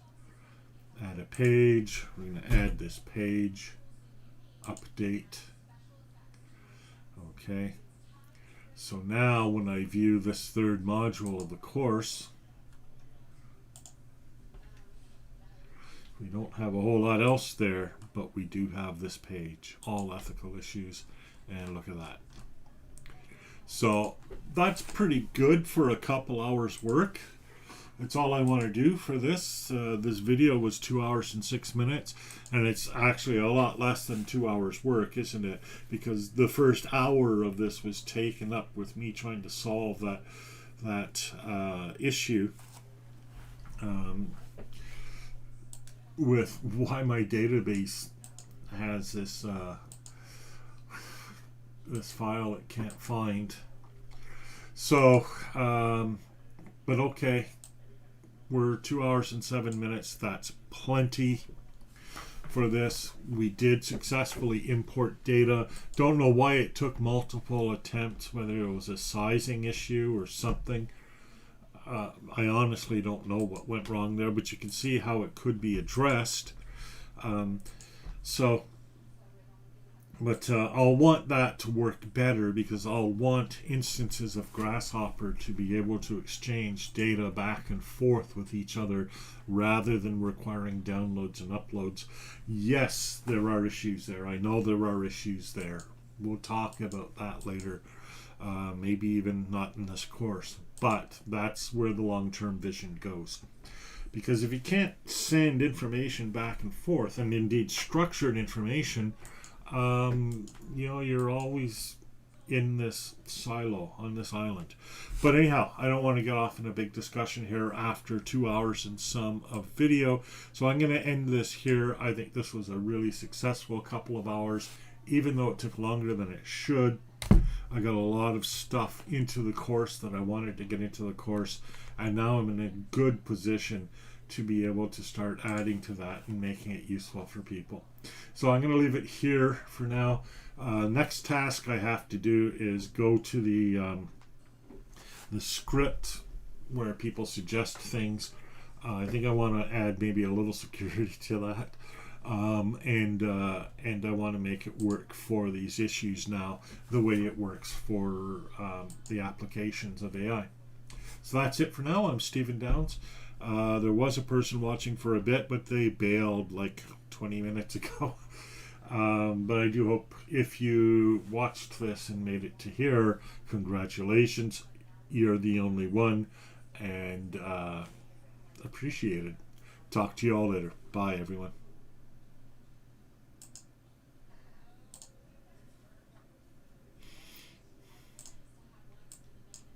Add a page. We're going to add this page. Update. Okay. So now when I view this third module of the course, we don't have a whole lot else there, but we do have this page, all ethical issues, and look at that. So that's pretty good for a couple hours work. That's all I want to do for this. This video was 2 hours and 6 minutes, and it's actually a lot less than 2 hours work, isn't it? Because the first hour of this was taken up with me trying to solve that issue with why my database has this this file it can't find. So, but okay. We're 2 hours and 7 minutes. That's plenty for this. We did successfully import data. Don't know why it took multiple attempts, whether it was a sizing issue or something. I honestly don't know what went wrong there, but you can see how it could be addressed. But I'll want that to work better, because I'll want instances of Grasshopper to be able to exchange data back and forth with each other rather than requiring downloads and uploads. Yes, there are issues there. I know there are issues there. We'll talk about that later. Maybe even not in this course. But that's where the long-term vision goes. Because if you can't send information back and forth, and indeed structured information, you're always in this silo on this island. But anyhow, I don't want to get off in a big discussion here after 2 hours and some of video. So I'm going to end this here. I think this was a really successful couple of hours, even though it took longer than it should. I got a lot of stuff into the course that I wanted to get into the course, and now I'm in a good position to be able to start adding to that and making it useful for people. So I'm going to leave it here for now. Next task I have to do is go to the script where people suggest things. I think I want to add maybe a little security to that. And I want to make it work for these issues now the way it works for the applications of AI. So that's it for now. I'm Stephen Downs. There was a person watching for a bit, but they bailed like 20 minutes ago. But I do hope if you watched this and made it to here, congratulations. You're the only one, and appreciate it. Talk to you all later. Bye, everyone.